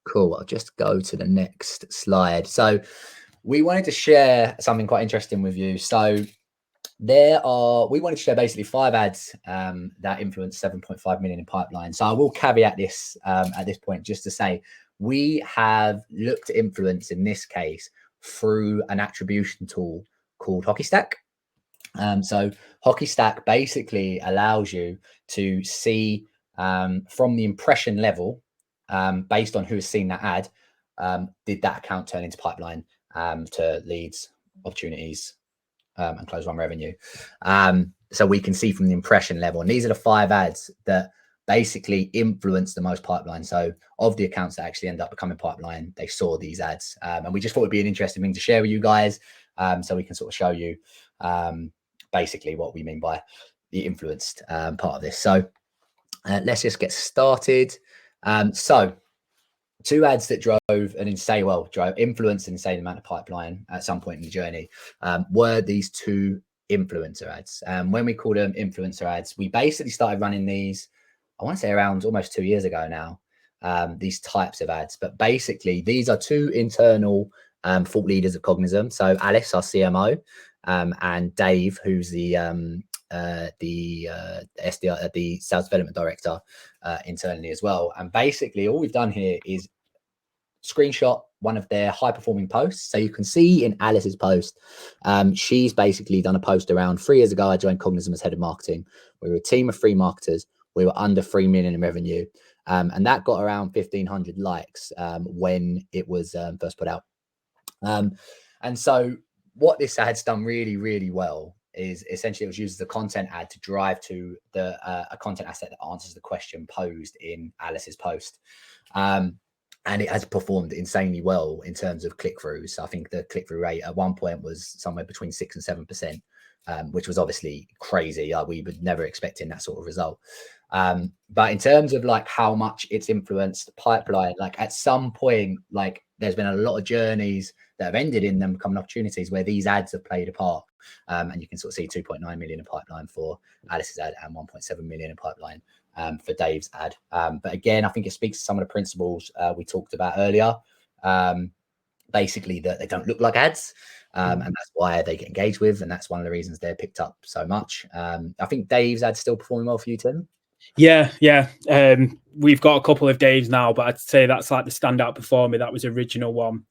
Cool. I'll just go to the next slide. So we wanted to share something quite interesting with you. So we wanted to share basically 5 ads that influence 7.5 million in pipeline. So I will caveat this at this point just to say we have looked at influence in this case through an attribution tool called Hockey Stack. So Hockey Stack basically allows you to see from the impression level, based on who has seen that ad, did that account turn into pipeline to leads, opportunities, and close run revenue. So we can see from the impression level, and these are the 5 ads that basically influence the most pipeline. So of the accounts that actually end up becoming pipeline, they saw these ads, and we just thought it'd be an interesting thing to share with you guys, so we can sort of show you basically what we mean by the influenced part of this. So let's just get started. So 2 ads that influenced an insane amount of pipeline at some point in the journey were these 2 influencer ads. When we call them influencer ads, we basically started running these, I want to say around almost 2 years ago now, these types of ads. But basically, these are 2 internal thought leaders of Cognism. So Alice, our CMO, and Dave, who's the SDR, the sales development director internally as well. And basically, all we've done here is screenshot one of their high performing posts. So you can see in Alice's post, she's basically done a post around 3 years ago. I joined Cognism as head of marketing. We were a team of 3 marketers. We were under 3 million in revenue. And that got around 1,500 likes when it was first put out. And so what this ad's done really, really well is essentially it was used as a content ad to drive to a content asset that answers the question posed in Alice's post. And it has performed insanely well in terms of click-throughs. I think the click-through rate at one point was somewhere between 6 and 7%, which was obviously crazy. We were never expecting that sort of result. But in terms of like how much it's influenced pipeline, like at some point, like there's been a lot of journeys that have ended in them becoming opportunities where these ads have played a part. And you can sort of see 2.9 million in pipeline for Alice's ad and 1.7 million in pipeline for Dave's ad. But again, I think it speaks to some of the principles we talked about earlier. basically that they don't look like ads. And that's why they get engaged with, and that's one of the reasons they're picked up so much. I think Dave's ads still performing well for you, Tim. Yeah. We've got a couple of Daves now, but I'd say that's like the standout performer. That was the original one.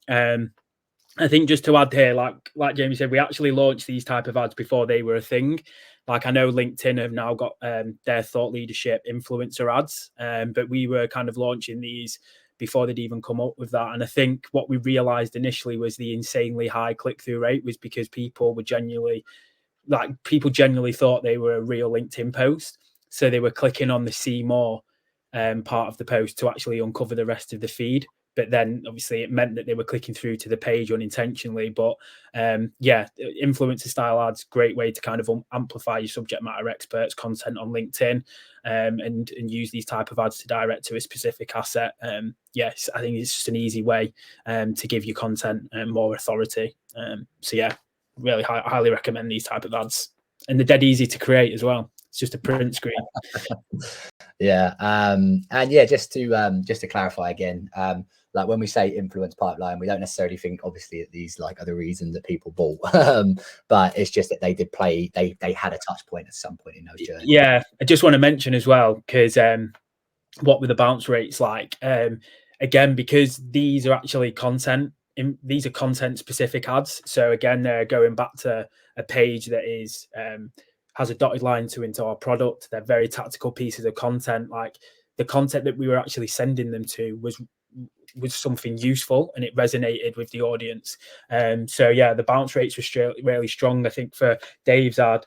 I think just to add here, like Jamie said, we actually launched these type of ads before they were a thing. Like I know LinkedIn have now got their thought leadership influencer ads, but we were kind of launching these before they'd even come up with that. And I think what we realized initially was the insanely high click-through rate was because people genuinely thought they were a real LinkedIn post. So they were clicking on the see more part of the post to actually uncover the rest of the feed. But then obviously it meant that they were clicking through to the page unintentionally. But influencer style ads, great way to kind of amplify your subject matter experts content on LinkedIn, and use these type of ads to direct to a specific asset. Yes, I think it's just an easy way to give your content more authority. Really highly recommend these type of ads, and they're dead easy to create as well. It's just a print screen. Just to clarify again, like when we say influence pipeline, we don't necessarily think obviously that these like are the reason that people bought, but it's just that they did play, they had a touch point at some point in those journeys. Yeah, I just want to mention as well, because what were the bounce rates like? Again, because these are actually these are content specific ads. So again, they're going back to a page that is has a dotted line into our product. They're very tactical pieces of content. Like the content that we were actually sending them to was something useful, and it resonated with the audience. The bounce rates were really strong. I think for Dave's ad,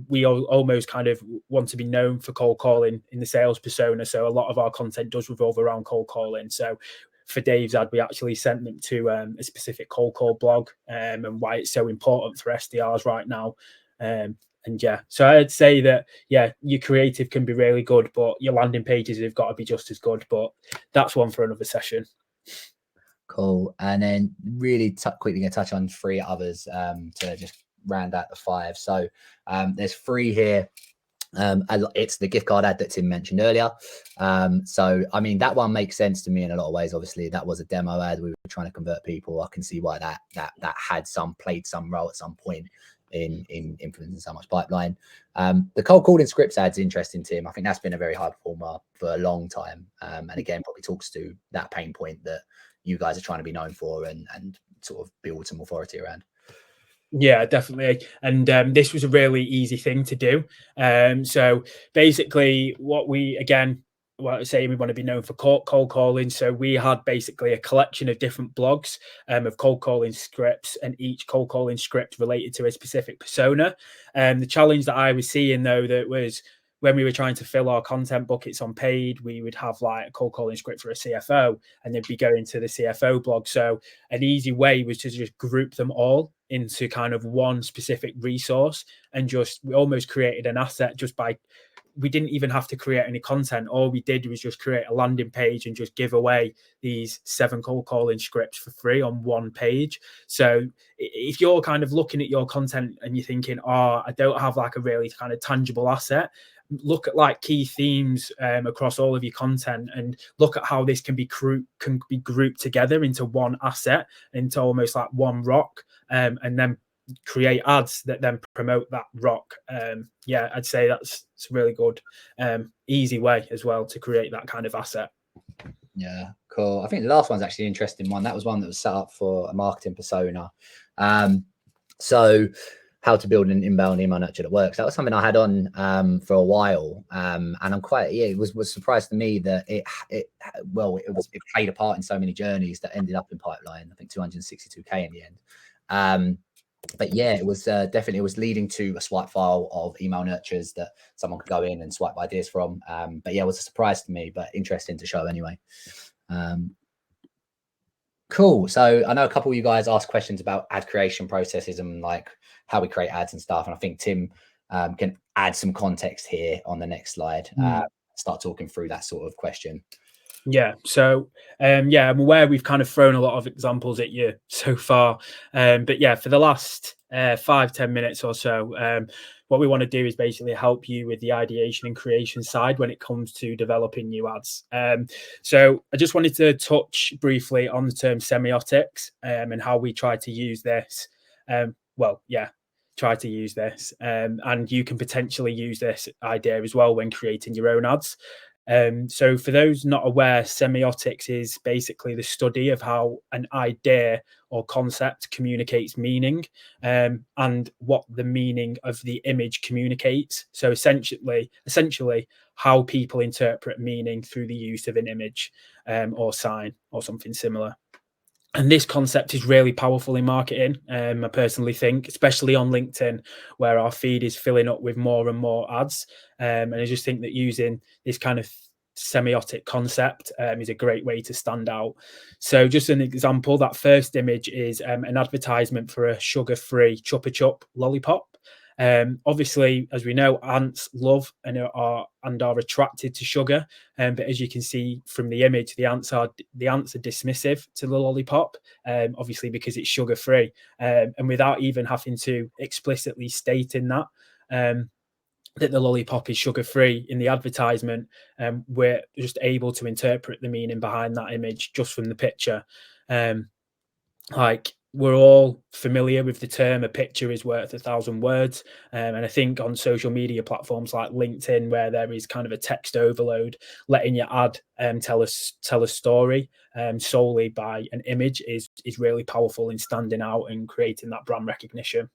we almost kind of want to be known for cold calling in the sales persona. So a lot of our content does revolve around cold calling. So for Dave's ad, we actually sent them to a specific cold call blog, and why it's so important for SDRs right now. So I'd say that, your creative can be really good, but your landing pages have got to be just as good. But that's one for another session. Cool. And then really quickly going to touch on 3 others to just round out the 5. So there's 3 here. It's the gift card ad that Tim mentioned earlier. So I mean, that one makes sense to me in a lot of ways. Obviously that was a demo ad. We were trying to convert people. I can see why that had played some role at some point in influencing so much pipeline. The cold calling scripts ad's interesting, Tim. I think that's been a very high performer for a long time. And again, probably talks to that pain point that you guys are trying to be known for and sort of build some authority around. Yeah, definitely. And this was a really easy thing to do. So basically what we want to be known for cold calling. So we had basically a collection of different blogs of cold calling scripts, and each cold calling script related to a specific persona. The challenge that I was seeing though, that was when we were trying to fill our content buckets on paid, we would have like a cold calling script for a CFO, and they'd be going to the CFO blog. So an easy way was to just group them all into kind of one specific resource, and we almost created an asset we didn't even have to create any content. All we did was just create a landing page and just give away these 7 cold calling scripts for free on one page. So if you're kind of looking at your content and you're thinking, I don't have like a really kind of tangible asset, look at like key themes across all of your content, and look at how this can be grouped together into one asset, into almost like one rock, and then create ads that then promote that rock. I'd say that's a really good easy way as well to create that kind of asset. Yeah, cool. I think the last one's actually an interesting one. That was one that was set up for a marketing persona. So how to build an inbound email nurture that works. That was something I had on for a while, and I'm quite it was surprised to me that it played a part in so many journeys that ended up in pipeline. I think 262K in the end. But yeah, it was definitely, it was leading to a swipe file of email nurtures that someone could go in and swipe ideas from. But yeah, it was a surprise to me, but interesting to show anyway. Cool. So I know a couple of you guys asked questions about ad creation processes and like how we create ads and stuff. And I think Tim can add some context here on the next slide. Start talking through that sort of question. Yeah. So, I'm aware we've kind of thrown a lot of examples at you so far. But yeah, for the last 5-10 minutes or so, what we want to do is basically help you with the ideation and creation side when it comes to developing new ads. So I just wanted to touch briefly on the term semiotics and how we try to use this. Try to use this, and you can potentially use this idea as well when creating your own ads. So for those not aware, semiotics is basically the study of how an idea or concept communicates meaning, and what the meaning of the image communicates. So essentially how people interpret meaning through the use of an image or sign or something similar. And this concept is really powerful in marketing, I personally think, especially on LinkedIn, where our feed is filling up with more and more ads. And I just think that using this kind of semiotic concept is a great way to stand out. So just an example, that first image is an advertisement for a sugar-free Chupa Chup lollipop. Obviously, as we know, ants love and are attracted to sugar. But as you can see from the image, the ants are dismissive to the lollipop, obviously because it's sugar free, and without even having to explicitly state in that that the lollipop is sugar free in the advertisement, we're just able to interpret the meaning behind that image just from the picture. Like, we're all familiar with the term "a picture is worth 1,000 words," and I think on social media platforms like LinkedIn, where there is kind of a text overload, letting your ad tell a story solely by an image is really powerful in standing out and creating that brand recognition.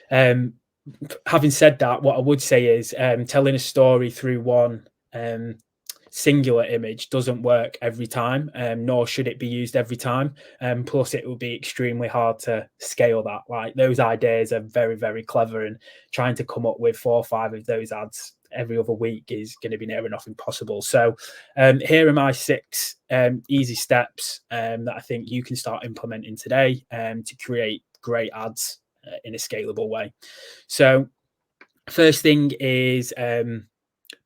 Having said that, what I would say is telling a story through one singular image doesn't work every time, nor should it be used every time. Plus, it would be extremely hard to scale that. Like, those ideas are very, very clever, and trying to come up with 4 or 5 of those ads every other week is going to be near enough impossible. So here are my 6 easy steps that I think you can start implementing today to create great ads in a scalable way. So first thing is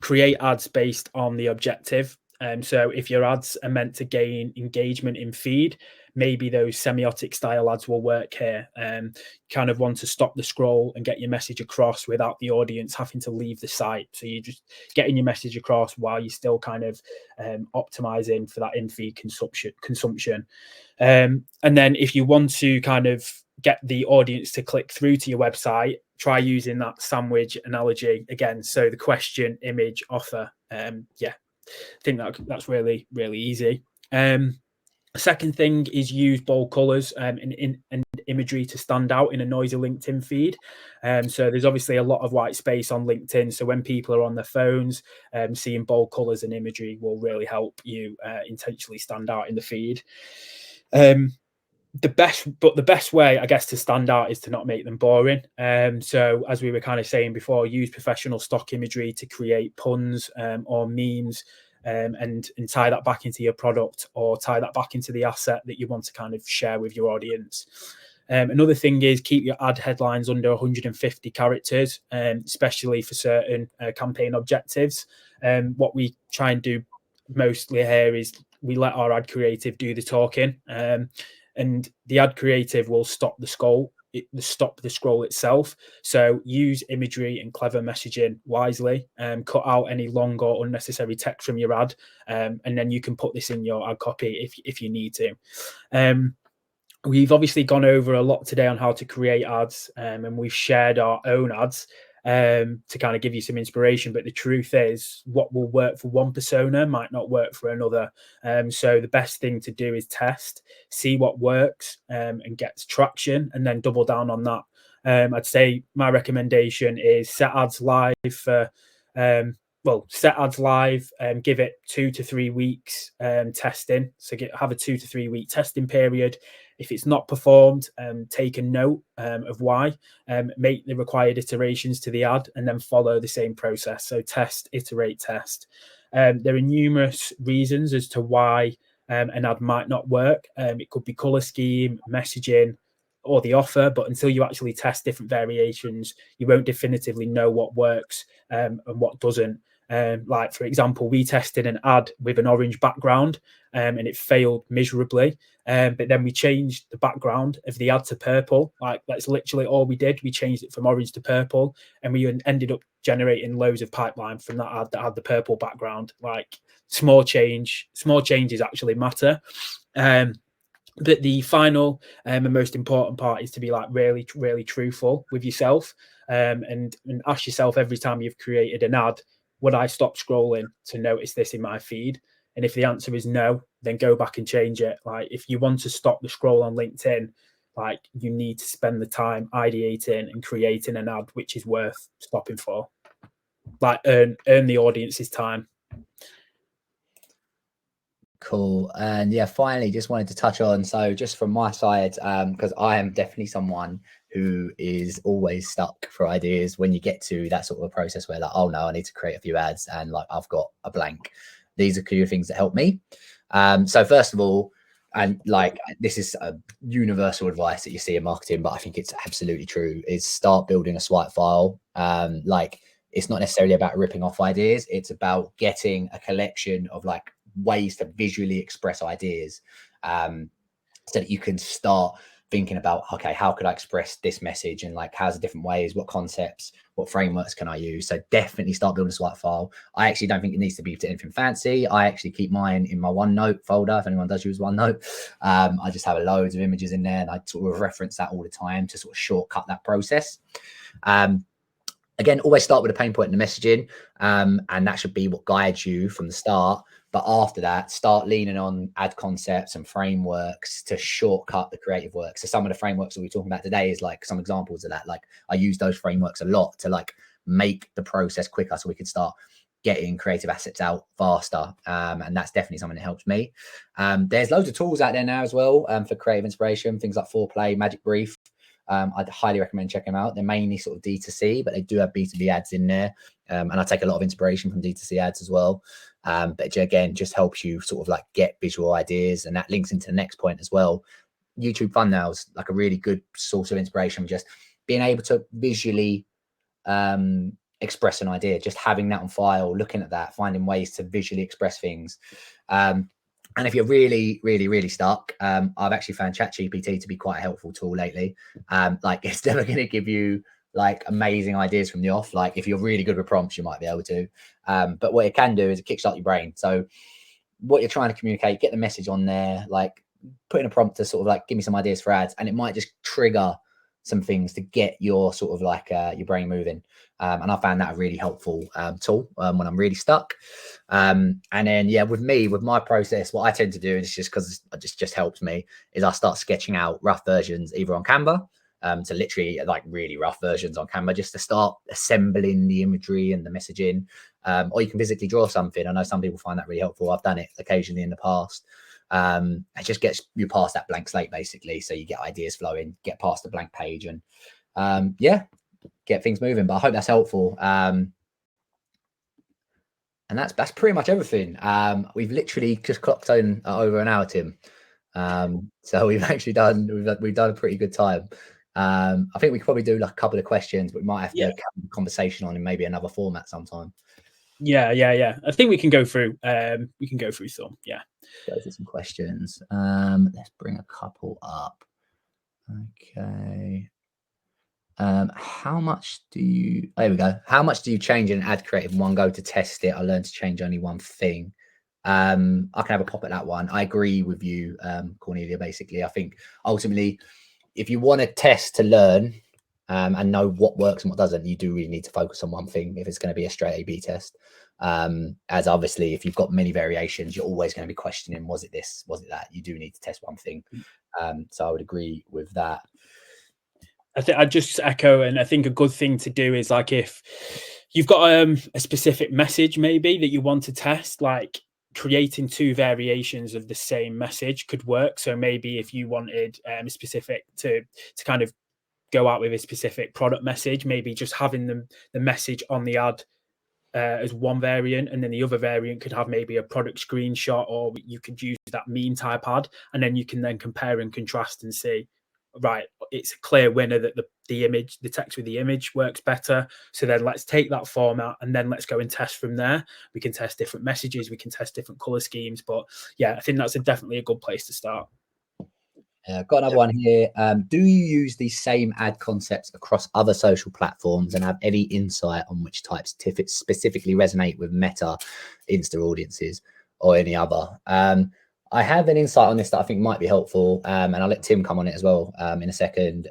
create ads based on the objective. So if your ads are meant to gain engagement in feed, maybe those semiotic style ads will work here. Kind of want to stop the scroll and get your message across without the audience having to leave the site. So you're just getting your message across while you're still kind of optimizing for that in-feed consumption. And then if you want to kind of get the audience to click through to your website, try using that sandwich analogy again. So the question, image, offer. I think that's really, really easy. Second thing is use bold colors and imagery to stand out in a noisy LinkedIn feed. So there's obviously a lot of white space on LinkedIn. So when people are on their phones, seeing bold colors and imagery will really help you intentionally stand out in the feed. The best way, I guess, to stand out is to not make them boring. So as we were kind of saying before, use professional stock imagery to create puns or memes, and tie that back into your product, or tie that back into the asset that you want to kind of share with your audience. Another thing is keep your ad headlines under 150 characters, especially for certain campaign objectives. What we try and do mostly here is we let our ad creative do the talking, and the ad creative will stop the scroll itself. So use imagery and clever messaging wisely, cut out any long or unnecessary text from your ad, and then you can put this in your ad copy if you need to. We've obviously gone over a lot today on how to create ads, and we've shared our own ads to kind of give you some inspiration. But the truth is, what will work for one persona might not work for another. So the best thing to do is test, see what works and gets traction, and then double down on that. I'd say my recommendation is set ads live for set ads live and give it 2 to 3 weeks testing. So have a 2 to 3 week testing period. If it's not performed, take a note of why, make the required iterations to the ad, and then follow the same process. So test, iterate, test. There are numerous reasons as to why an ad might not work. It could be color scheme, messaging, or the offer, but until you actually test different variations, you won't definitively know what works and what doesn't. Like, for example, we tested an ad with an orange background and it failed miserably. But then we changed the background of the ad to purple. Like, that's literally all we did. We changed it from orange to purple, and we ended up generating loads of pipeline from that ad that had the purple background. Like, small changes actually matter. But the final and most important part is to be like really, really truthful with yourself, and ask yourself every time you've created an ad, would I stop scrolling to notice this in my feed? And if the answer is no, then go back and change it. Like, if you want to stop the scroll on LinkedIn, like, you need to spend the time ideating and creating an ad which is worth stopping for. Like, earn the audience's time. Cool. And yeah, finally, just wanted to touch on, so just from my side, because I am definitely someone who is always stuck for ideas when you get to that sort of a process where, like, oh no, I need to create a few ads and like I've got a blank. These are a few things that help me. So first of all, and like this is a universal advice that you see in marketing, but I think it's absolutely true, is start building a swipe file. Like, it's not necessarily about ripping off ideas. It's about getting a collection of like ways to visually express ideas, so that you can start thinking about, okay, how could I express this message, and like, how's the different ways, what concepts, what frameworks can I use? So definitely start building a swipe file. I actually don't think it needs to be to anything fancy. I actually keep mine in my OneNote folder. If anyone does use OneNote, I just have loads of images in there, and I sort of reference that all the time to sort of shortcut that process. Again, always start with a pain point in the messaging, and that should be what guides you from the start. But after that, start leaning on ad concepts and frameworks to shortcut the creative work. So some of the frameworks that we're talking about today is like some examples of that. Like, I use those frameworks a lot to like make the process quicker, so we can start getting creative assets out faster. And that's definitely something that helps me. There's loads of tools out there now as well, for creative inspiration, things like Foreplay, Magic Brief. I'd highly recommend checking them out. They're mainly sort of D2C, but they do have B2B ads in there. And I take a lot of inspiration from D2C ads as well. But again, just helps you sort of like get visual ideas. And that links into the next point as well. YouTube thumbnails, like a really good source of inspiration, just being able to visually express an idea, just having that on file, looking at that, finding ways to visually express things. And if you're really, really, really stuck, I've actually found ChatGPT to be quite a helpful tool lately. Like, it's never going to give you like amazing ideas from the off. Like, if you're really good with prompts, you might be able to. But what it can do is kickstart your brain. So what you're trying to communicate, get the message on there, like put in a prompt to sort of like give me some ideas for ads, and it might just trigger some things to get your sort of like your brain moving. And I found that a really helpful tool when I'm really stuck. And then, yeah, with my process, what I tend to do, and it's just because it just helps me, is I start sketching out rough versions either on Canva, to literally like really rough versions on Canva, just to start assembling the imagery and the messaging. Or you can physically draw something. I know some people find that really helpful. I've done it occasionally in the past. It just gets you past that blank slate, basically. So you get ideas flowing, get past the blank page, and yeah, get things moving. But I hope that's helpful. And that's pretty much everything. We've literally just clocked on over an hour, Tim. So we've actually done a pretty good time. I think we could probably do like a couple of questions, but we might have to have a conversation on in maybe another format sometime. Yeah. I think we can go through. Some. Yeah. Go through some questions. Let's bring a couple up. Okay. How much do you? There we go. How much do you change an ad creative in one go to test it? I learned to change only one thing. I can have a pop at that one. I agree with you, Cornelia. Basically, I think ultimately, if you want to test to learn and know what works and what doesn't, you do really need to focus on one thing if it's going to be a straight A/B test. As obviously, if you've got many variations, you're always going to be questioning, was it this, was it that? You do need to test one thing. So I would agree with that. I think I just echo, and I think a good thing to do is like if you've got a specific message maybe that you want to test, like creating two variations of the same message could work. So maybe if you wanted a specific to kind of go out with a specific product message, maybe just having the message on the ad as one variant, and then the other variant could have maybe a product screenshot, or you could use that meme type ad, and then you can then compare and contrast and see, right, it's a clear winner that the text with the image works better. So then let's take that format and then let's go and test from there. We can test different messages, we can test different color schemes. But yeah, I think that's definitely a good place to start. Got another one here. Do you use the same ad concepts across other social platforms and have any insight on which types specifically resonate with Meta, Insta audiences, or any other? I have an insight on this that I think might be helpful, and I'll let Tim come on it as well in a second.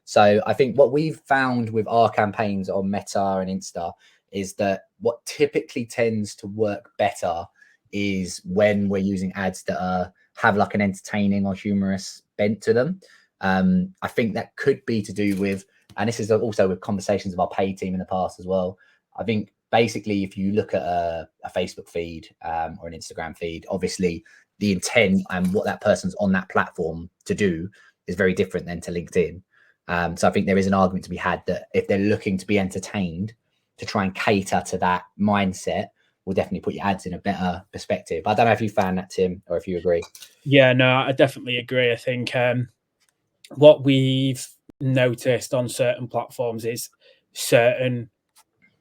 So I think what we've found with our campaigns on Meta and Insta is that what typically tends to work better is when we're using ads that have like an entertaining or humorous bent to them. I think that could be to do with, and this is also with conversations with our paid team in the past as well. I think basically if you look at a Facebook feed or an Instagram feed, obviously the intent and what that person's on that platform to do is very different than to LinkedIn. So I think there is an argument to be had that if they're looking to be entertained, to try and cater to that mindset will definitely put your ads in a better perspective. I don't know if you found that, Tim, or if you agree. Yeah, no, I definitely agree. I think what we've noticed on certain platforms is certain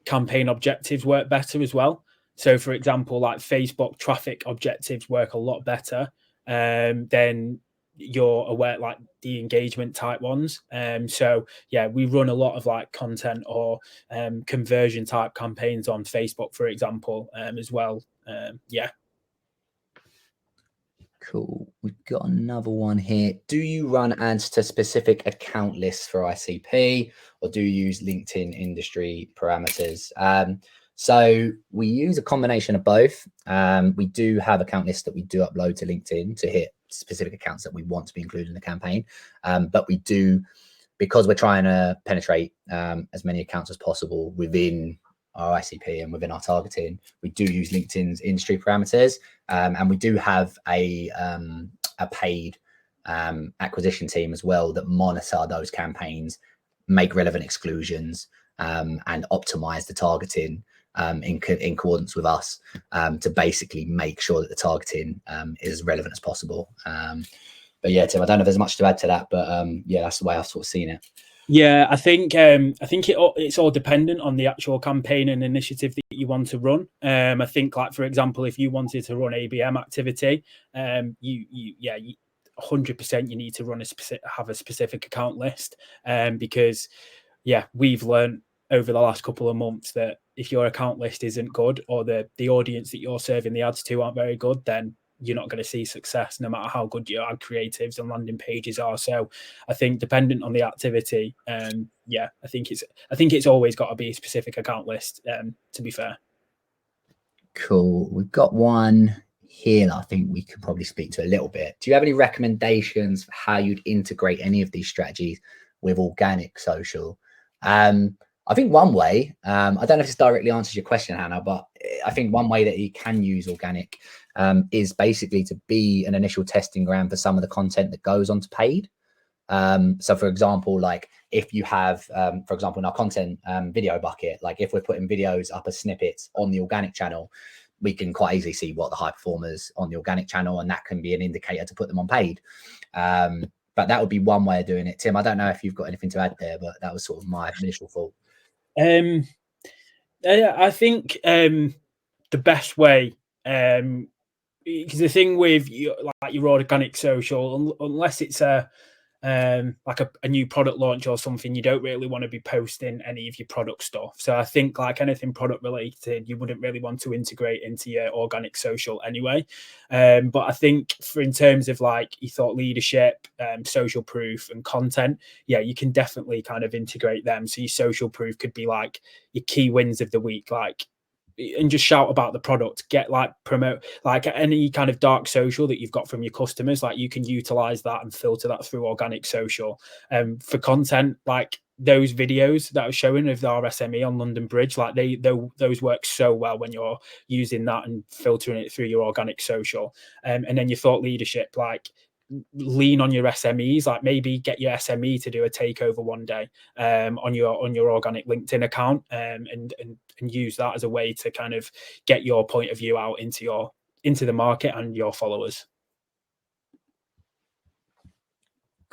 campaign objectives work better as well. So, for example, like Facebook traffic objectives work a lot better than you're aware, like the engagement type ones. So yeah, we run a lot of like content or conversion type campaigns on Facebook, for example, as well. Yeah. Cool. We've got another one here. Do you run ads to specific account lists for ICP, or do you use LinkedIn industry parameters? So we use a combination of both. We do have account lists that we do upload to LinkedIn to hit specific accounts that we want to be included in the campaign. But we do, because we're trying to penetrate as many accounts as possible within our ICP and within our targeting, we do use LinkedIn's industry parameters, and we do have a paid acquisition team as well that monitor those campaigns, make relevant exclusions, and optimize the targeting in accordance with us to basically make sure that the targeting is as relevant as possible. But yeah, Tim, I don't know if there's much to add to that, but yeah, that's the way I've sort of seen it. Yeah, I think it's all dependent on the actual campaign and initiative that you want to run. I think, like for example, if you wanted to run ABM activity, you 100% you need to run have a specific account list, because yeah, we've learned over the last couple of months that if your account list isn't good, or the audience that you're serving the ads to aren't very good, then you're not going to see success no matter how good your ad creatives and landing pages are. So I think dependent on the activity, yeah, I think it's always got to be a specific account list, to be fair. Cool. We've got one here that I think we could probably speak to a little bit. Do you have any recommendations for how you'd integrate any of these strategies with organic social? I think one way, I don't know if this directly answers your question, Hannah, but I think one way that you can use organic is basically to be an initial testing ground for some of the content that goes on to paid. So for example, like if you have, for example, in our content video bucket, like if we're putting videos up as snippets on the organic channel, we can quite easily see what the high performers on the organic channel, and that can be an indicator to put them on paid. But that would be one way of doing it. Tim, I don't know if you've got anything to add there, but that was sort of my initial thought. I think the best way, because the thing with your organic social, unless it's like a new product launch or something, you don't really want to be posting any of your product stuff. So I think like anything product related, you wouldn't really want to integrate into your organic social anyway. But I think in terms of like your thought leadership, social proof and content, yeah, you can definitely kind of integrate them. So your social proof could be like your key wins of the week, like, and just shout about the product, get like promote like any kind of dark social that you've got from your customers, like you can utilize that and filter that through organic social. For content, like those videos that I was showing of our SME on London Bridge, like those work so well when you're using that and filtering it through your organic social. And then your thought leadership, like lean on your SMEs, like maybe get your SME to do a takeover one day on your organic LinkedIn account, and use that as a way to kind of get your point of view out into the market and your followers.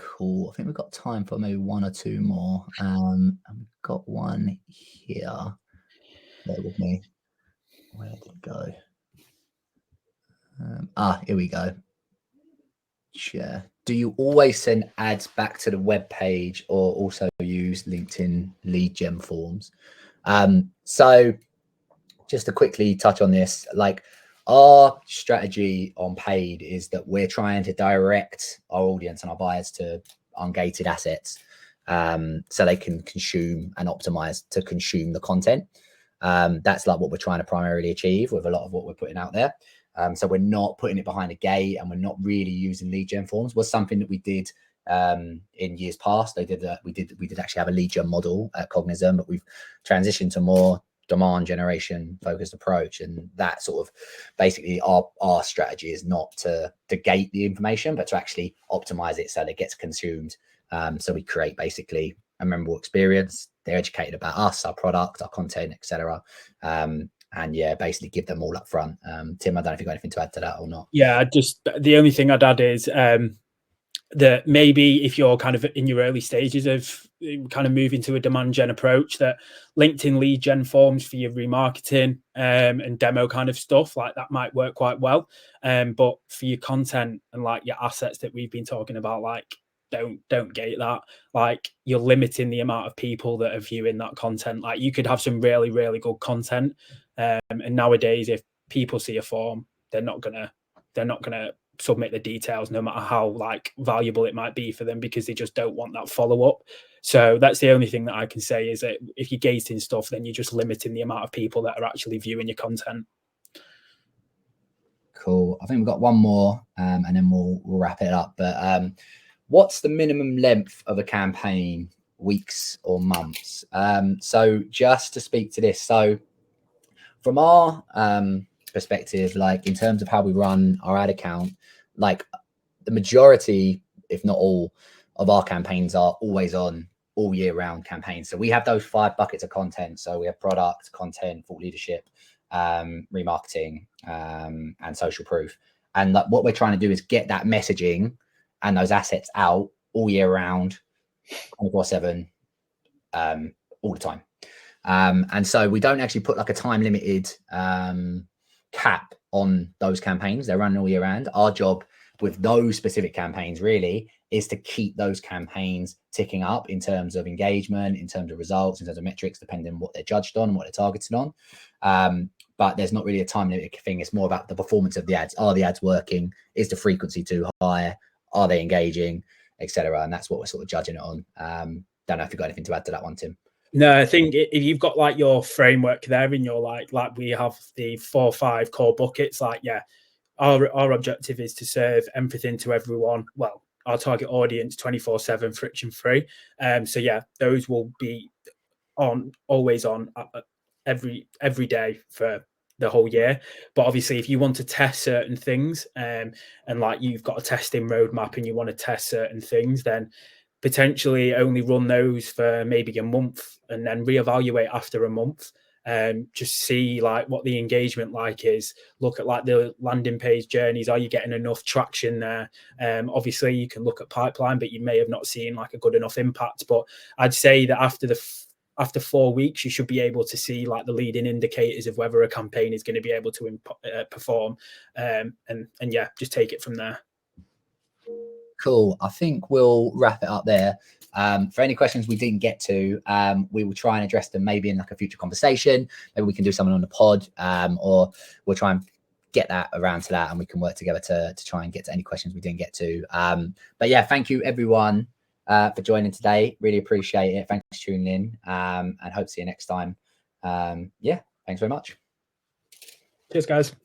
Cool. I think we've got time for maybe one or two more. And we've got one here. Bear with me. Where did it go? Here we go. Share. Do you always send ads back to the web page or also use LinkedIn lead gen forms? So just to quickly touch on this, like our strategy on paid is that we're trying to direct our audience and our buyers to ungated assets, so they can consume and optimize to consume the content. That's like what we're trying to primarily achieve with a lot of what we're putting out there. So we're not putting it behind a gate, and we're not really using lead gen forms. Was something that we did in years past. We did actually have a lead gen model at Cognism, but we've transitioned to more demand generation focused approach, and that sort of basically our strategy is not to gate the information, but to actually optimize it so that it gets consumed. So we create basically a memorable experience. They're educated about us, our product, our content, etc. And yeah, basically give them all up front. Tim, I don't know if you've got anything to add to that or not. Yeah, just the only thing I'd add is that maybe if you're kind of in your early stages of kind of moving to a demand gen approach, that LinkedIn lead gen forms for your remarketing and demo kind of stuff like that might work quite well. But for your content and like your assets that we've been talking about, like don't gate that. Like you're limiting the amount of people that are viewing that content. Like you could have some really, really good content. And nowadays, if people see a form, they're not gonna submit the details, no matter how like valuable it might be for them, because they just don't want that follow-up. So that's the only thing that I can say, is that if you're gating stuff, then you're just limiting the amount of people that are actually viewing your content. Cool. I think we've got one more, and then we'll wrap it up. But what's the minimum length of a campaign, weeks or months? So just to speak to this, so from our perspective, like in terms of how we run our ad account, like the majority, if not all, of our campaigns are always on, all year round campaigns. So we have those 5 buckets of content. So we have product, content, thought leadership, remarketing, and social proof. And like, what we're trying to do is get that messaging and those assets out all year round, 24/7, all the time. And so we don't actually put like a time limited cap on those campaigns. They're running all year round. Our job with those specific campaigns really is to keep those campaigns ticking up in terms of engagement, in terms of results, in terms of metrics, depending on what they're judged on and what they're targeted on. But there's not really a time limit thing. It's more about the performance of the ads. Are the ads working? Is the frequency too high? Are they engaging, etc.? And that's what we're sort of judging it on. Don't know if you've got anything to add to that one, Tim. No, I think if you've got like your framework there in your like we have the 4 or 5 core buckets, like, yeah, our objective is to serve everything to everyone. Well, our target audience 24/7, friction free. So yeah, those will be on, always on, every day for the whole year. But obviously, if you want to test certain things, and like you've got a testing roadmap and you want to test certain things, then potentially only run those for maybe a month and then reevaluate after a month. Just see like what the engagement like is. Look at like the landing page journeys. Are you getting enough traction there? Obviously you can look at pipeline, but you may have not seen like a good enough impact. But I'd say that after 4 weeks, you should be able to see like the leading indicators of whether a campaign is going to be able to perform. And yeah, just take it from there. Cool. I think we'll wrap it up there. For any questions we didn't get to, we will try and address them maybe in like a future conversation. Maybe we can do something on the pod, or we'll try and get that around to that, and we can work together to try and get to any questions we didn't get to. But yeah, thank you everyone for joining today. Really appreciate it. Thanks for tuning in, and hope to see you next time. Yeah, thanks very much. Cheers, guys.